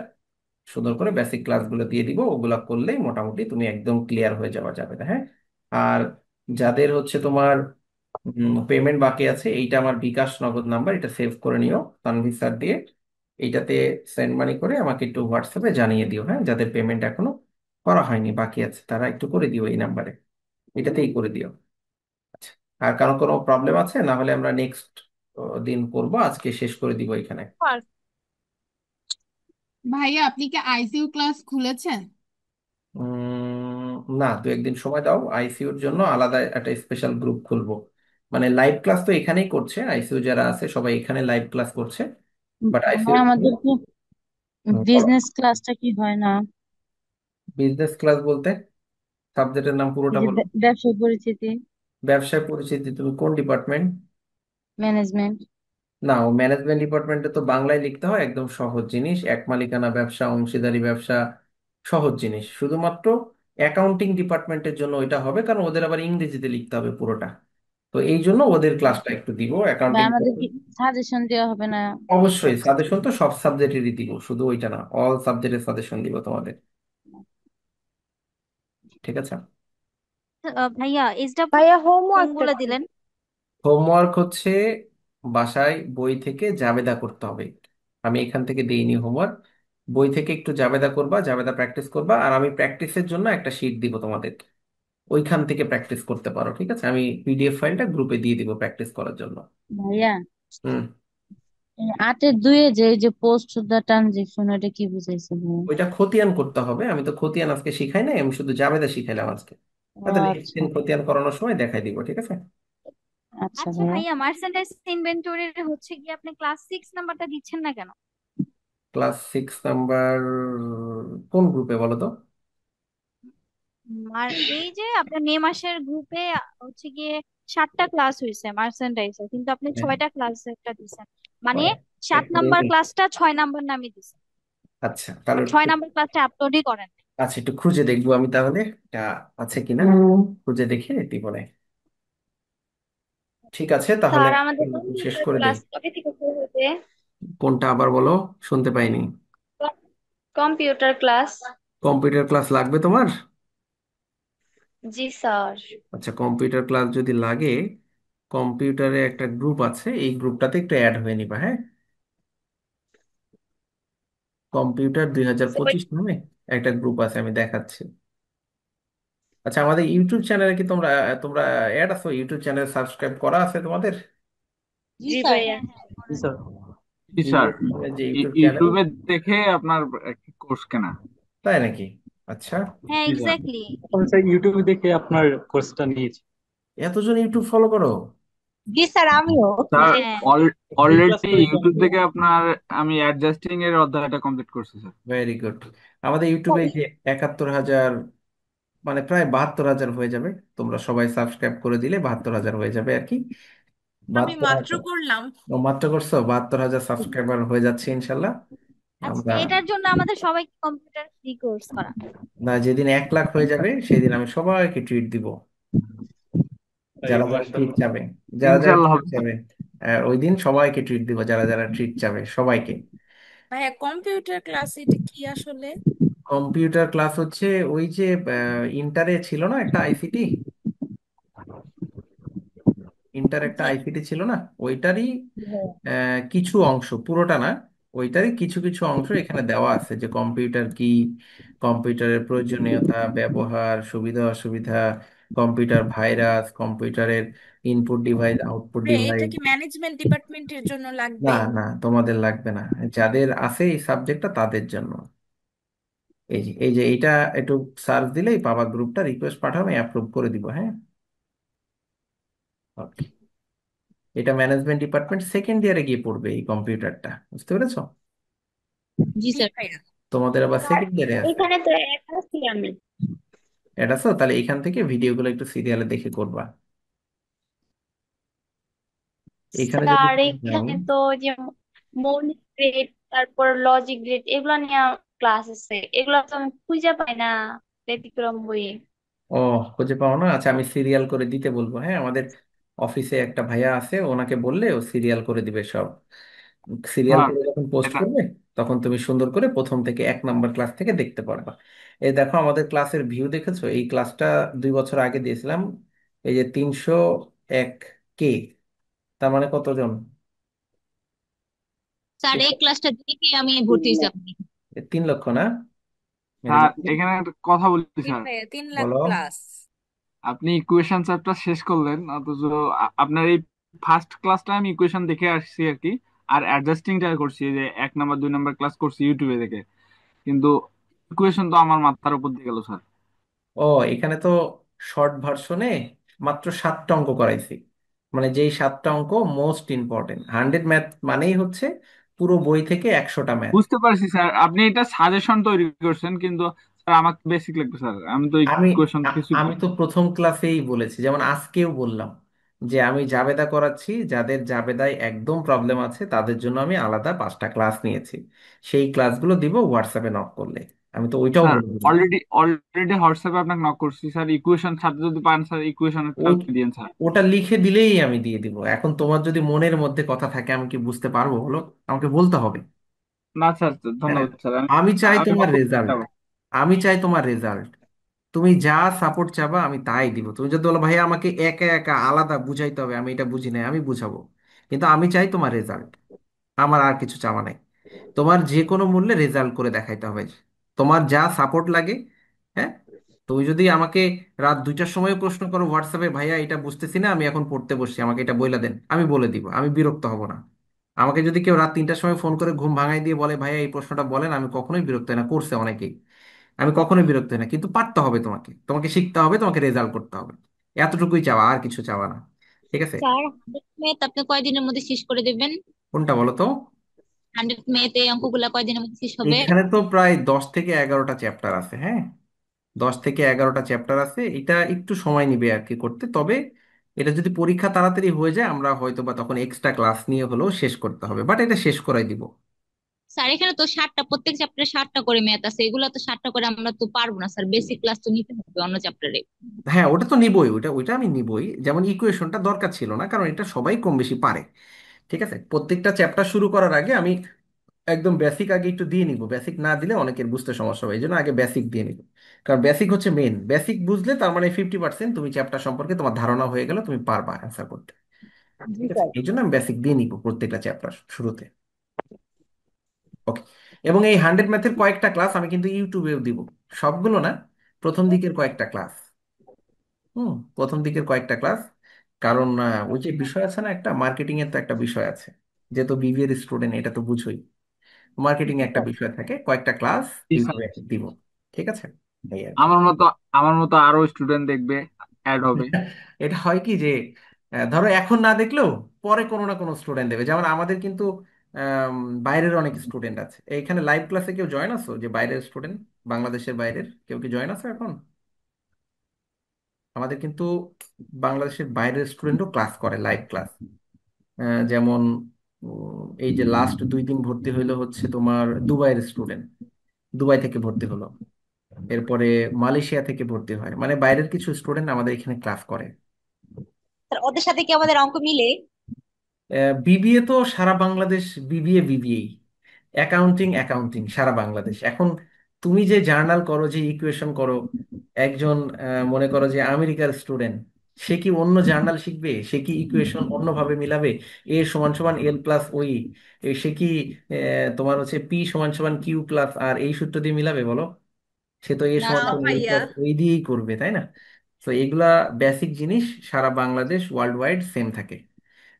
S1: সুন্দর করে বেসিক ক্লাসগুলো দিয়ে দিব, ওগুলা করলেই মোটামুটি তুমি একদম ক্লিয়ার হয়ে যাওয়া যাবে। হ্যাঁ, আর যাদের হচ্ছে তোমার পেমেন্ট বাকি আছে, এইটা আমার বিকাশ নগদ নাম্বার, এটা সেভ করে নিও তানভীর স্যার দিয়ে। এইটাতে সেন্ড মানি করে আমাকে একটু হোয়াটসঅ্যাপে জানিয়ে দিও। হ্যাঁ, যাদের পেমেন্ট এখনো করা হয়নি, বাকি আছে, তারা একটু করে দিও এই নাম্বারে, এটাতেই করে দিও। আচ্ছা, আর কারো কোনো প্রবলেম আছে? না হলে আমরা নেক্সট দিন করবো, আজকে শেষ করে দিব এখানে।
S2: ভাইয়া আপনি কি আইসিইউ ক্লাস খুলেছেন?
S1: না, 2-1 দিন সময় দাও, আইসিইউর জন্য আলাদা একটা স্পেশাল গ্রুপ খুলবো। মানে লাইভ ক্লাস তো এখানেই করছে, আইসিইউ যারা আছে সবাই এখানে লাইভ ক্লাস করছে, বাট আইসিইউ
S5: আমাদের কি বিজনেস ক্লাসটা কি হয় না?
S1: বিজনেস ক্লাস বলতে সাবজেক্টের নাম
S5: এই
S1: পুরোটা
S5: যে
S1: বলো।
S5: ব্যবসায় পরিচিতি,
S1: ব্যবসায় পরিচিতি, তুমি কোন ডিপার্টমেন্ট?
S5: ম্যানেজমেন্ট।
S1: না, ও ম্যানেজমেন্ট ডিপার্টমেন্টে তো বাংলায় লিখতে হয়, একদম সহজ জিনিস, এক মালিকানা ব্যবসা, অংশীদারি ব্যবসা, সহজ জিনিস। শুধুমাত্র অ্যাকাউন্টিং ডিপার্টমেন্টের জন্য ওইটা হবে, কারণ ওদের আবার ইংরেজিতে লিখতে হবে পুরোটা। তো এই জন্য ওদের ক্লাসটা একটু দিব
S5: বা
S1: অ্যাকাউন্টিং।
S5: আমাদের কি সাজেশন দেওয়া হবে না?
S1: অবশ্যই সাজেশন তো সব সাবজেক্টেরই দিব, শুধু ওইটা না, অল সাবজেক্টের সাজেশন দিব তোমাদের। ঠিক আছে?
S10: ভাইয়া এসডা ভাইয়া হোমওয়ার্ক কোনগুলো দিলেন?
S1: হোমওয়ার্ক হচ্ছে বাসায় বই থেকে জাবেদা করতে হবে। আমি এখান থেকে দেইনি হোমওয়ার্ক, বই থেকে একটু জাবেদা করবা, জাবেদা প্র্যাকটিস করবা, আর আমি প্র্যাকটিসের জন্য একটা শিট দিব তোমাদেরকে, ওইখান থেকে প্র্যাকটিস করতে পারো। ঠিক আছে? আমি পিডিএফ ফাইলটা গ্রুপে দিয়ে দিব প্র্যাকটিস করার জন্য।
S5: ভাইয়া
S1: হুম।
S5: 8-2 যে এই যে পোস্ট দা ট্রানজেকশন, এটা কি বুঝাইছে ভাইয়া?
S1: ওইটা খতিয়ান করতে হবে, আমি তো খতিয়ান আজকে শিখাই নাই, আমি শুধু জাবেদা শিখাইলাম আজকে।
S5: ও
S1: তাহলে নেক্সট
S5: আচ্ছা।
S1: দিন খতিয়ান করানোর সময় দেখাই দিব। ঠিক আছে?
S5: আচ্ছা
S10: আচ্ছা
S5: ভাইয়া।
S10: ভাইয়া মার্চেন্টাইজ ইনভেন্টরির হচ্ছে কি আপনি ক্লাস 6 নাম্বারটা দিচ্ছেন না কেন?
S1: ক্লাস 6 নাম্বার কোন গ্রুপে বলো তো?
S10: আর এই যে আপনার মে মাসের গ্রুপে হচ্ছে গিয়ে 7টা ক্লাস হয়েছে মার্চেন্টাইজের, কিন্তু আপনি
S1: হ্যাঁ,
S10: 6টা ক্লাস একটা দিচ্ছেন, মানে
S1: হয়।
S10: 7 নাম্বার ক্লাসটা 6 নাম্বার নামে দিচ্ছেন।
S1: আচ্ছা, তাহলে
S10: আর 6 নাম্বার ক্লাসটা আপলোডই করেন নাই।
S1: আচ্ছা, একটু খুঁজে দেখবো আমি তাহলে এটা আছে কিনা, খুঁজে দেখে দিব না। ঠিক আছে, তাহলে
S10: স্যার আমাদের
S1: শেষ
S10: কম্পিউটার
S1: করে দেই।
S10: ক্লাস কবে থেকে শুরু হবে?
S1: কোনটা আবার বলো, শুনতে পাইনি।
S10: Computer class.
S1: কম্পিউটার ক্লাস লাগবে তোমার?
S10: জি স্যার।
S1: আচ্ছা, কম্পিউটার ক্লাস যদি লাগে, কম্পিউটারে একটা গ্রুপ আছে, এই গ্রুপটাতে একটু অ্যাড হয়ে নিবা। হ্যাঁ, কম্পিউটার 2025 নামে একটা গ্রুপ আছে, আমি দেখাচ্ছি। আচ্ছা, আমাদের ইউটিউব চ্যানেলে কি তোমরা তোমরা অ্যাড আছো? ইউটিউব চ্যানেল সাবস্ক্রাইব করা আছে তোমাদের?
S5: জি
S10: জি
S5: স্যার।
S10: ভাইয়া।
S8: জি স্যার।
S11: জি স্যার,
S1: যে ইউটিউব চ্যানেল,
S11: ইউটিউবে দেখে আপনার কোর্স কেনা।
S1: তাই নাকি? আচ্ছা।
S10: হ্যাঁ,
S11: জি স্যার।
S10: এক্স্যাক্টলি।
S14: আমি স্যার ইউটিউবে দেখে আপনার কোর্সটা নিয়েছি।
S1: এতজন ইউটিউব ফলো করো?
S4: জি স্যার, আমিও।
S11: স্যার
S10: হ্যাঁ।
S14: ফ্রি ক্লাস
S11: অলরেডি
S14: করি তো আমি।
S11: ইউটিউব থেকে আপনার আমি অ্যাডজাস্টিং এর অধ্যায়টা কমপ্লিট করছি স্যার।
S1: Very good. আমাদের ইউটিউবে যে 71,000, মানে প্রায় 72,000 হয়ে যাবে। তোমরা সবাই সাবস্ক্রাইব করে দিলে 72,000 হয়ে যাবে আর কি।
S12: আমি
S1: বাহাত্তর
S12: মাত্র
S1: হাজার
S12: করলাম।
S1: ও মাত্র করছো? 72,000 সাবস্ক্রাইবার হয়ে যাচ্ছে ইনশাল্লাহ।
S10: আচ্ছা,
S1: আমরা
S10: এটার জন্য আমাদের সবাইকে কম্পিউটার ফ্রি কোর্স করা।
S1: না, যেদিন 1 লাখ হয়ে যাবে সেদিন আমি সবাইকে ট্রিট দিব,
S14: তাই
S1: যারা যারা ট্রিট
S14: মাশাআল্লাহ।
S1: চাবে, যারা যারা
S11: ইনশাল্লাহ
S1: ট্রিট
S11: হবে স্যার।
S1: চাবে। ওই দিন সবাইকে ট্রিট দিব, যারা যারা ট্রিট চাবে সবাইকে।
S12: ভাইয়া কম্পিউটার ক্লাস এটা কি আসলে?
S1: কম্পিউটার ক্লাস হচ্ছে ওই যে ইন্টারে ছিল না একটা আইসিটি, ইন্টার একটা
S12: জি।
S1: আইসিটি ছিল না, ওইটারই
S5: হ্যাঁ।
S1: কিছু অংশ, পুরোটা না, ওইটারই কিছু কিছু অংশ এখানে দেওয়া আছে, যে কম্পিউটার কি, কম্পিউটারের প্রয়োজনীয়তা, ব্যবহার, সুবিধা অসুবিধা, কম্পিউটার ভাইরাস, কম্পিউটারের ইনপুট ডিভাইস, আউটপুট
S12: এটা
S1: ডিভাইস।
S12: কি ম্যানেজমেন্ট ডিপার্টমেন্টের জন্য
S1: না
S12: লাগবে?
S1: না, তোমাদের লাগবে না, যাদের আছে এই সাবজেক্টটা তাদের জন্য। এই যে এইটা একটু সার্চ দিলেই পাবা, গ্রুপটা রিকোয়েস্ট পাঠাবে, অ্যাপ্রুভ করে দিব, হ্যাঁ। ওকে। এটা ম্যানেজমেন্ট ডিপার্টমেন্ট সেকেন্ড ইয়ারে গিয়ে পড়বে এই কম্পিউটারটা, বুঝতে পেরেছো?
S10: জি
S12: জি
S10: স্যার।
S12: ভাইয়া।
S1: তোমাদের আবার
S10: স্যার,
S1: সেকেন্ড ইয়ারে আছে।
S10: এখানে তো এক আছি আমি।
S1: এটা আছো, তাহলে এখান থেকে ভিডিওগুলো একটু সিরিয়ালে দেখে করবা। এখানে যদি
S10: স্যার,
S1: তুমি যাও,
S10: এখানে তো ওই যে মৌলিক গ্রেড, তারপর লজিক গ্রেড, এগুলো নিয়ে ক্লাস আছে, এগুলো তো আমি খুঁজে পাই না ব্যতিক্রম বইয়ে।
S1: ও খুঁজে পাও না? আচ্ছা, আমি সিরিয়াল করে দিতে বলবো, হ্যাঁ। আমাদের অফিসে একটা ভাইয়া আছে, ওনাকে বললে ও সিরিয়াল করে দিবে সব। সিরিয়াল
S11: স্যার
S1: করে যখন পোস্ট
S11: এটা
S1: করবে, তখন তুমি সুন্দর করে প্রথম থেকে 1 নম্বর ক্লাস থেকে দেখতে পারবা। এই দেখো আমাদের ক্লাসের ভিউ দেখেছো? এই ক্লাসটা 2 বছর আগে দিয়েছিলাম। এই যে 301K, তার মানে কতজন?
S6: স্যার এই ক্লাসটা দেখে আমি ভর্তি হয়েছি আপনি।
S1: 3 লক্ষ না? মেরে
S11: স্যার
S1: যাবে।
S11: এখানে একটা কথা বলি
S12: জি
S11: স্যার।
S12: ভাইয়া, 3 লাখ
S1: বলো।
S12: প্লাস।
S11: আপনি ইকুয়েশন চ্যাপ্টার শেষ করলেন অথচ আপনার এই ফার্স্ট ক্লাসটা আমি ইকুয়েশন দেখে আসছি আর কি, আর অ্যাডজাস্টিংটা করছি, এই যে 1 নাম্বার 2 নাম্বার ক্লাস করছি ইউটিউবে দেখে, কিন্তু ইকুয়েশন তো আমার মাথার উপর দিয়ে গেল স্যার।
S1: ও, এখানে তো শর্ট ভার্সনে মাত্র 7টা অঙ্ক করাইছি, মানে যেই 7টা অঙ্ক মোস্ট ইম্পর্টেন্ট। 100 ম্যাথ মানেই হচ্ছে পুরো বই থেকে 100টা ম্যাথ।
S11: বুঝতে পারছি স্যার, আপনি এটা সাজেশন তৈরি করছেন, কিন্তু স্যার আমাকে বেসিক লাগবে স্যার, আমি তো
S1: আমি
S11: ইকুয়েশন কিছু
S1: আমি তো প্রথম ক্লাসেই বলেছি, যেমন আজকেও বললাম, যে আমি জাবেদা করাচ্ছি, যাদের জাবেদায় একদম প্রবলেম আছে তাদের জন্য আমি আলাদা 5টা ক্লাস নিয়েছি, সেই ক্লাসগুলো দিব হোয়াটসঅ্যাপে নক করলে। আমি তো ওইটাও
S11: স্যার
S1: বলে দিলাম।
S11: অলরেডি হোয়াটসঅ্যাপে আপনাকে নক করছি স্যার, ইকুয়েশন সাথে যদি পান স্যার ইকুয়েশনটাও
S1: ওই
S11: দিন স্যার।
S1: ওটা লিখে দিলেই আমি দিয়ে দিব। এখন তোমার যদি মনের মধ্যে কথা থাকে, আমি কি বুঝতে পারবো বলো? আমাকে বলতে হবে,
S11: না স্যার,
S1: তাই না?
S11: ধন্যবাদ স্যার,
S1: আমি চাই
S11: আমি
S1: তোমার
S11: অবশ্যই
S1: রেজাল্ট,
S11: যাবো।
S1: আমি চাই তোমার রেজাল্ট। তুমি যা সাপোর্ট চাবা আমি তাই দিব। তুমি যদি বলো ভাইয়া আমাকে একা একা আলাদা বুঝাইতে হবে, আমি এটা বুঝি নাই, আমি বুঝাবো, কিন্তু আমি চাই তোমার রেজাল্ট। আমার আর কিছু চাওয়া নাই। তোমার যে কোনো মূল্যে রেজাল্ট করে দেখাইতে হবে। তোমার যা সাপোর্ট লাগে, হ্যাঁ। তুমি যদি আমাকে রাত 2টার সময় প্রশ্ন করো হোয়াটসঅ্যাপে, ভাইয়া এটা বুঝতেছি না, আমি এখন পড়তে বসছি, আমাকে এটা বইলা দেন, আমি বলে দিব, আমি বিরক্ত হব না। আমাকে যদি কেউ রাত 3টার সময় ফোন করে ঘুম ভাঙাই দিয়ে বলে ভাইয়া এই প্রশ্নটা বলেন, আমি কখনোই বিরক্ত হই না, করছে অনেকেই, আমি কখনোই বিরক্ত হই না। কিন্তু পারতে হবে, তোমাকে তোমাকে শিখতে হবে, তোমাকে রেজাল্ট করতে হবে। এতটুকুই চাওয়া, আর কিছু চাওয়া না। ঠিক আছে?
S6: স্যার 100 ম্যাথ আপনি কয়দিনের মধ্যে শেষ করে দেবেন?
S1: কোনটা বলো তো?
S6: 100 ম্যাথ এই অঙ্কগুলা কয়দিনের মধ্যে শেষ হবে?
S1: এখানে তো প্রায় 10 থেকে 11টা চ্যাপ্টার আছে, হ্যাঁ। 10 থেকে 11টা চ্যাপ্টার আছে, এটা একটু সময় নিবে আর কি করতে, তবে এটা যদি পরীক্ষা তাড়াতাড়ি হয়ে যায়, আমরা হয়তো বা তখন এক্সট্রা ক্লাস নিয়ে হলেও শেষ করতে হবে, বাট এটা শেষ করাই দিব।
S6: স্যার এখানে তো 60টা, প্রত্যেক চ্যাপ্টারে 60টা করে ম্যাথ আছে, এগুলো তো 60টা করে আমরা তো পারবো না স্যার, বেসিক ক্লাস তো নিতে হবে অন্য চ্যাপ্টারে।
S1: হ্যাঁ, ওটা তো নিবই, ওইটা ওইটা আমি নিবই। যেমন ইকুয়েশনটা দরকার ছিল না, কারণ এটা সবাই কম বেশি পারে। ঠিক আছে, প্রত্যেকটা চ্যাপ্টার শুরু করার আগে আমি একদম বেসিক আগে একটু দিয়ে নিব, বেসিক না দিলে অনেকের বুঝতে সমস্যা হবে, এই জন্য আগে বেসিক দিয়ে নিব। কারণ বেসিক হচ্ছে মেন, বেসিক বুঝলে তার মানে 50% তুমি চ্যাপ্টার সম্পর্কে তোমার ধারণা হয়ে গেল, তুমি পারবা অ্যান্সার করতে।
S5: জি
S1: ঠিক আছে,
S5: স্যার।
S1: এই জন্য আমি বেসিক দিয়ে নিব প্রত্যেকটা চ্যাপ্টার শুরুতে। ওকে। এবং এই 100 ম্যাথের কয়েকটা ক্লাস আমি কিন্তু ইউটিউবেও দিব, সবগুলো না, প্রথম দিকের কয়েকটা ক্লাস। প্রথম দিকের কয়েকটা ক্লাস। কারণ ওই যে বিষয় আছে না, একটা মার্কেটিং এর তো একটা বিষয় আছে, যেহেতু বিবিএর স্টুডেন্ট এটা তো বুঝোই, মার্কেটিং
S5: জি
S1: একটা
S5: স্যার।
S1: বিষয় থাকে, কয়েকটা ক্লাস
S11: জি স্যার।
S1: ইউটিউবে দিব। ঠিক আছে, এই আর কি।
S11: আমার মতো আমার মতো আরো স্টুডেন্ট দেখবে, অ্যাড হবে।
S1: এটা হয় কি যে ধরো এখন না দেখলেও পরে কোনো না কোনো স্টুডেন্ট দেবে, যেমন আমাদের কিন্তু আম, বাইরের অনেক স্টুডেন্ট আছে এইখানে। লাইভ ক্লাসে কেউ জয়েন আছো যে বাইরের স্টুডেন্ট, বাংলাদেশের বাইরের কেউ কি জয়েন আছে এখন? আমাদের কিন্তু বাংলাদেশের বাইরের স্টুডেন্টও ক্লাস করে, লাইভ ক্লাস। যেমন এই যে লাস্ট 2 দিন ভর্তি হইলো হচ্ছে তোমার দুবাইয়ের স্টুডেন্ট, দুবাই থেকে ভর্তি হলো। এরপরে মালয়েশিয়া থেকে ভর্তি হয়, মানে বাইরের কিছু স্টুডেন্ট আমাদের এখানে ক্লাস করে।
S4: স্যার ওদের সাথে কি আমাদের অঙ্ক মিলে?
S1: বিবিএ তো সারা বাংলাদেশ, বিবিএ বিবিএই, অ্যাকাউন্টিং অ্যাকাউন্টিং সারা বাংলাদেশ। এখন তুমি যে জার্নাল করো, যে ইকুয়েশন করো, একজন মনে করো যে আমেরিকার স্টুডেন্ট, সে কি অন্য জার্নাল শিখবে? সে কি ইকুয়েশন অন্যভাবে মিলাবে? এ সমান সমান এল প্লাস ওই, সে কি তোমার হচ্ছে পি সমান সমান কিউ প্লাস আর এই সূত্র দিয়ে মিলাবে বলো? সে তো এ
S4: না
S1: সমান
S12: না
S4: স্যার।
S1: সমান এল
S12: ভাইয়া।
S1: প্লাস ওই দিয়েই করবে, তাই না? তো এগুলা বেসিক জিনিস সারা বাংলাদেশ ওয়ার্ল্ড ওয়াইড সেম থাকে।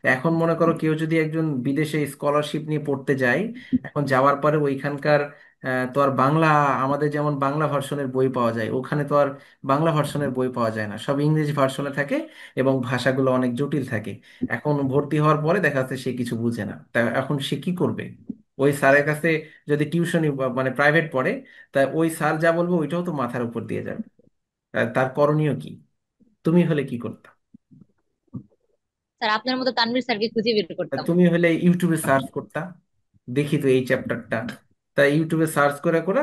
S1: এখন মনে করো কেউ যদি একজন বিদেশে স্কলারশিপ নিয়ে পড়তে যায়, এখন যাওয়ার পরে ওইখানকার তো আর বাংলা, আমাদের যেমন বাংলা ভার্সনের বই পাওয়া যায়, ওখানে তো আর বাংলা ভার্সনের বই পাওয়া যায় না, সব ইংরেজি ভার্সনে থাকে এবং ভাষাগুলো অনেক জটিল থাকে। এখন ভর্তি হওয়ার পরে দেখা যাচ্ছে সে কিছু বুঝে না, তা এখন সে কি করবে? ওই স্যারের কাছে যদি টিউশনি মানে প্রাইভেট পড়ে, তা ওই স্যার যা বলবো ওইটাও তো মাথার উপর দিয়ে যাবে। তার করণীয় কি? তুমি হলে কি করতে?
S4: স্যার আপনার মতো তানভীর স্যারকে খুঁজে বের
S1: তা
S4: করতাম।
S1: তুমি হলে ইউটিউবে সার্চ করতা, দেখি তো এই চ্যাপ্টারটা, তাই ইউটিউবে সার্চ করে করে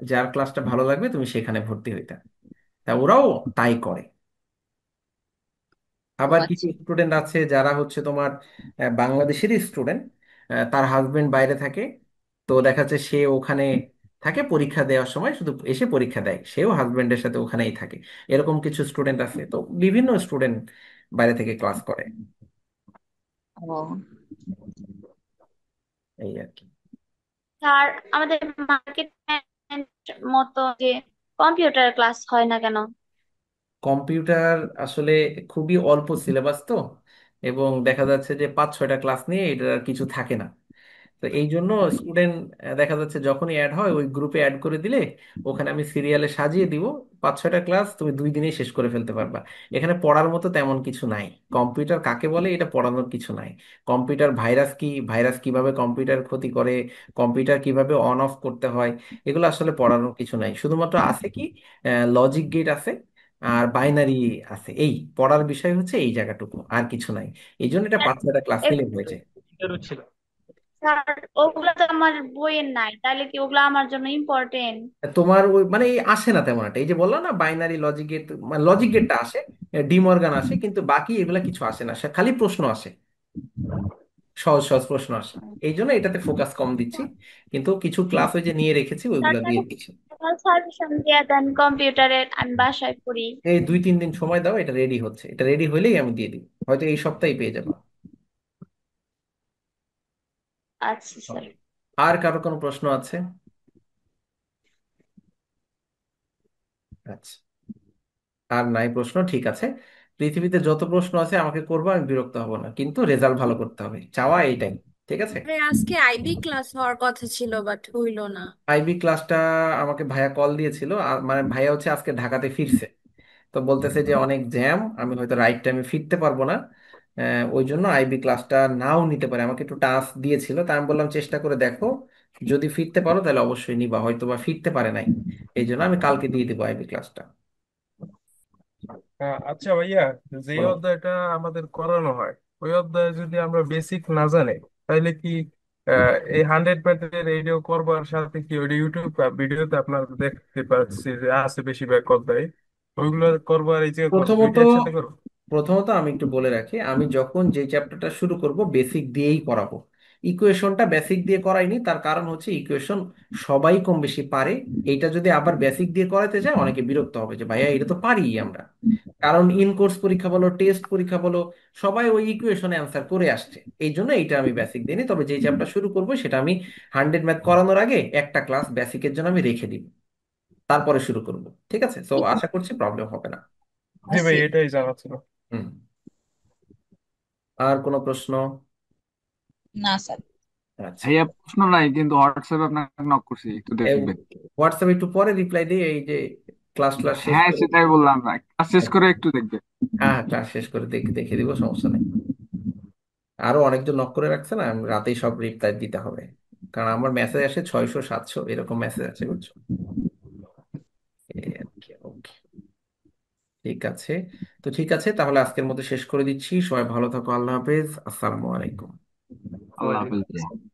S1: যার ক্লাসটা ভালো লাগবে তুমি সেখানে ভর্তি হইতা। তা ওরাও তাই করে।
S4: ও
S1: আবার কিছু
S4: আচ্ছা।
S1: স্টুডেন্ট আছে যারা হচ্ছে তোমার বাংলাদেশেরই স্টুডেন্ট, তার হাজবেন্ড বাইরে থাকে, তো দেখা যাচ্ছে সে ওখানে থাকে, পরীক্ষা দেওয়ার সময় শুধু এসে পরীক্ষা দেয়, সেও হাজবেন্ডের সাথে ওখানেই থাকে। এরকম কিছু স্টুডেন্ট আছে, তো বিভিন্ন স্টুডেন্ট বাইরে থেকে ক্লাস করে,
S4: ও
S1: এই আর কি।
S10: স্যার, আমাদের মার্কেট মতো যে কম্পিউটার ক্লাস হয় না কেন?
S1: কম্পিউটার আসলে খুবই অল্প সিলেবাস তো, এবং দেখা যাচ্ছে যে 5-6টা ক্লাস নিয়ে এটা আর কিছু থাকে না। তো এই জন্য স্টুডেন্ট দেখা যাচ্ছে যখনই অ্যাড হয় ওই গ্রুপে অ্যাড করে দিলে ওখানে আমি সিরিয়ালে সাজিয়ে দিব, 5-6টা ক্লাস তুমি 2 দিনেই শেষ করে ফেলতে পারবা। এখানে পড়ার মতো তেমন কিছু নাই। কম্পিউটার কাকে বলে এটা পড়ানোর কিছু নাই। কম্পিউটার ভাইরাস কি, ভাইরাস কিভাবে কম্পিউটার ক্ষতি করে, কম্পিউটার কিভাবে অন অফ করতে হয়, এগুলো আসলে পড়ানোর কিছু নাই। শুধুমাত্র আছে কি, লজিক গেট আছে আর বাইনারি আছে, এই পড়ার বিষয় হচ্ছে এই জায়গাটুকু, আর কিছু নাই। এই জন্য এটা 5-6টা ক্লাস নিলে হয়ে যায়।
S14: ছিল।
S10: স্যার, ওগুলা তো আমার বইয়ের নাই, তাহলে কি ওগুলা আমার জন্য ইম্পর্টেন্ট?
S1: তোমার ওই মানে এই আসে না তেমন একটা, এই যে বললাম না বাইনারি লজিক গেট, মানে লজিক গেটটা আসে, ডিমর্গান আসে, কিন্তু বাকি এগুলা কিছু আসে না, সে খালি প্রশ্ন আসে, সহজ সহজ প্রশ্ন আসে। এই জন্য এটাতে ফোকাস কম দিচ্ছি, কিন্তু কিছু ক্লাস ওই যে নিয়ে রেখেছি
S10: স্যার,
S1: ওইগুলা দিয়ে
S10: তাহলে
S1: দিচ্ছি।
S10: সাজেশন দিয়ে দেন কম্পিউটারের, আমি বাসায় করি।
S1: এই 2-3 দিন সময় দাও, এটা রেডি হচ্ছে, এটা রেডি হলেই আমি দিয়ে দিব, হয়তো এই সপ্তাহে পেয়ে যাবো।
S10: আচ্ছা স্যার।
S1: আর কারো কোনো প্রশ্ন আছে? আচ্ছা, আর নাই প্রশ্ন, ঠিক আছে। পৃথিবীতে যত প্রশ্ন আছে আমাকে করবো, আমি বিরক্ত হব না, কিন্তু রেজাল্ট ভালো করতে হবে, চাওয়া এইটাই। ঠিক আছে।
S12: আরে আজকে আইবি ক্লাস হওয়ার কথা ছিল বাট হইলো না।
S1: আইবি ক্লাসটা আমাকে ভাইয়া কল দিয়েছিল, মানে ভাইয়া হচ্ছে আজকে ঢাকাতে ফিরছে, তো বলতেছে যে অনেক জ্যাম, আমি হয়তো রাইট টাইমে ফিরতে পারবো না। ওই জন্য আইবি ক্লাসটা নাও নিতে পারে, আমাকে একটু টাস্ক দিয়েছিল, তা আমি বললাম চেষ্টা করে দেখো, যদি ফিরতে পারো তাহলে অবশ্যই নিবা, হয়তো বা ফিরতে পারে নাই, এই জন্য আমি কালকে দিয়ে দিব আইবি ক্লাসটা।
S15: আচ্ছা ভাইয়া, যে
S1: বলো।
S15: অধ্যায়টা আমাদের করানো হয় ওই অধ্যায়ে যদি আমরা বেসিক না জানি তাহলে কি এই 100 ম্যাথের এইটাও করবার সাথে কি ওই ইউটিউব ভিডিওতে আপনার দেখতে পাচ্ছি যে আছে বেশিরভাগ অধ্যায়, ওইগুলো করবার এই যে
S1: প্রথমত
S15: দুইটা একসাথে করো?
S1: প্রথমত আমি একটু বলে রাখি, আমি যখন যে চ্যাপ্টারটা শুরু করব বেসিক দিয়েই করাবো। ইকুয়েশনটা বেসিক দিয়ে করাইনি, তার কারণ হচ্ছে ইকুয়েশন সবাই কম বেশি পারে। এইটা যদি আবার বেসিক দিয়ে করাতে যায় অনেকে বিরক্ত হবে যে ভাইয়া এটা তো পারি আমরা, কারণ ইন কোর্স পরীক্ষা বলো, টেস্ট পরীক্ষা বলো, সবাই ওই ইকুয়েশনে অ্যান্সার করে আসছে। এই জন্য এইটা আমি বেসিক দিইনি, তবে যে চ্যাপ্টার শুরু করব সেটা আমি 100 ম্যাথ করানোর আগে একটা ক্লাস বেসিকের জন্য আমি রেখে দিব, তারপরে শুরু করব। ঠিক আছে, তো আশা করছি প্রবলেম হবে না।
S15: জি ভাই, এটাই জানা ছিল।
S1: হুম। আর কোনো প্রশ্ন?
S4: না স্যার।
S1: আচ্ছা।
S11: ভাইয়া প্রশ্ন নাই, কিন্তু হোয়াটসঅ্যাপে আপনাকে নক করছি, একটু
S1: এ-
S11: দেখবেন।
S1: হোয়াটসঅ্যাপে একটু পরে রিপ্লাই দিই, এই যে ক্লাস ক্লাস শেষ
S11: হ্যাঁ
S1: করে।
S11: সেটাই বললাম, ক্লাস শেষ করে একটু দেখবে।
S1: হ্যাঁ, ক্লাস শেষ করে দেখে দিব, সমস্যা নেই। আরো অনেকজন নক করে রাখছে না, আমি রাতেই সব রিপ্লাই দিতে হবে, কারণ আমার মেসেজ আসে 600 700 এরকম মেসেজ আছে, বুঝছো? এই আর কি। ওকে, ঠিক আছে। তো ঠিক আছে, তাহলে আজকের মতো শেষ করে দিচ্ছি। সবাই ভালো থাকো, আল্লাহ হাফেজ, আসসালামু আলাইকুম।
S11: আল্লাহ
S8: ওয়ালাইকুম
S11: হাফেজ।
S8: আসসালাম।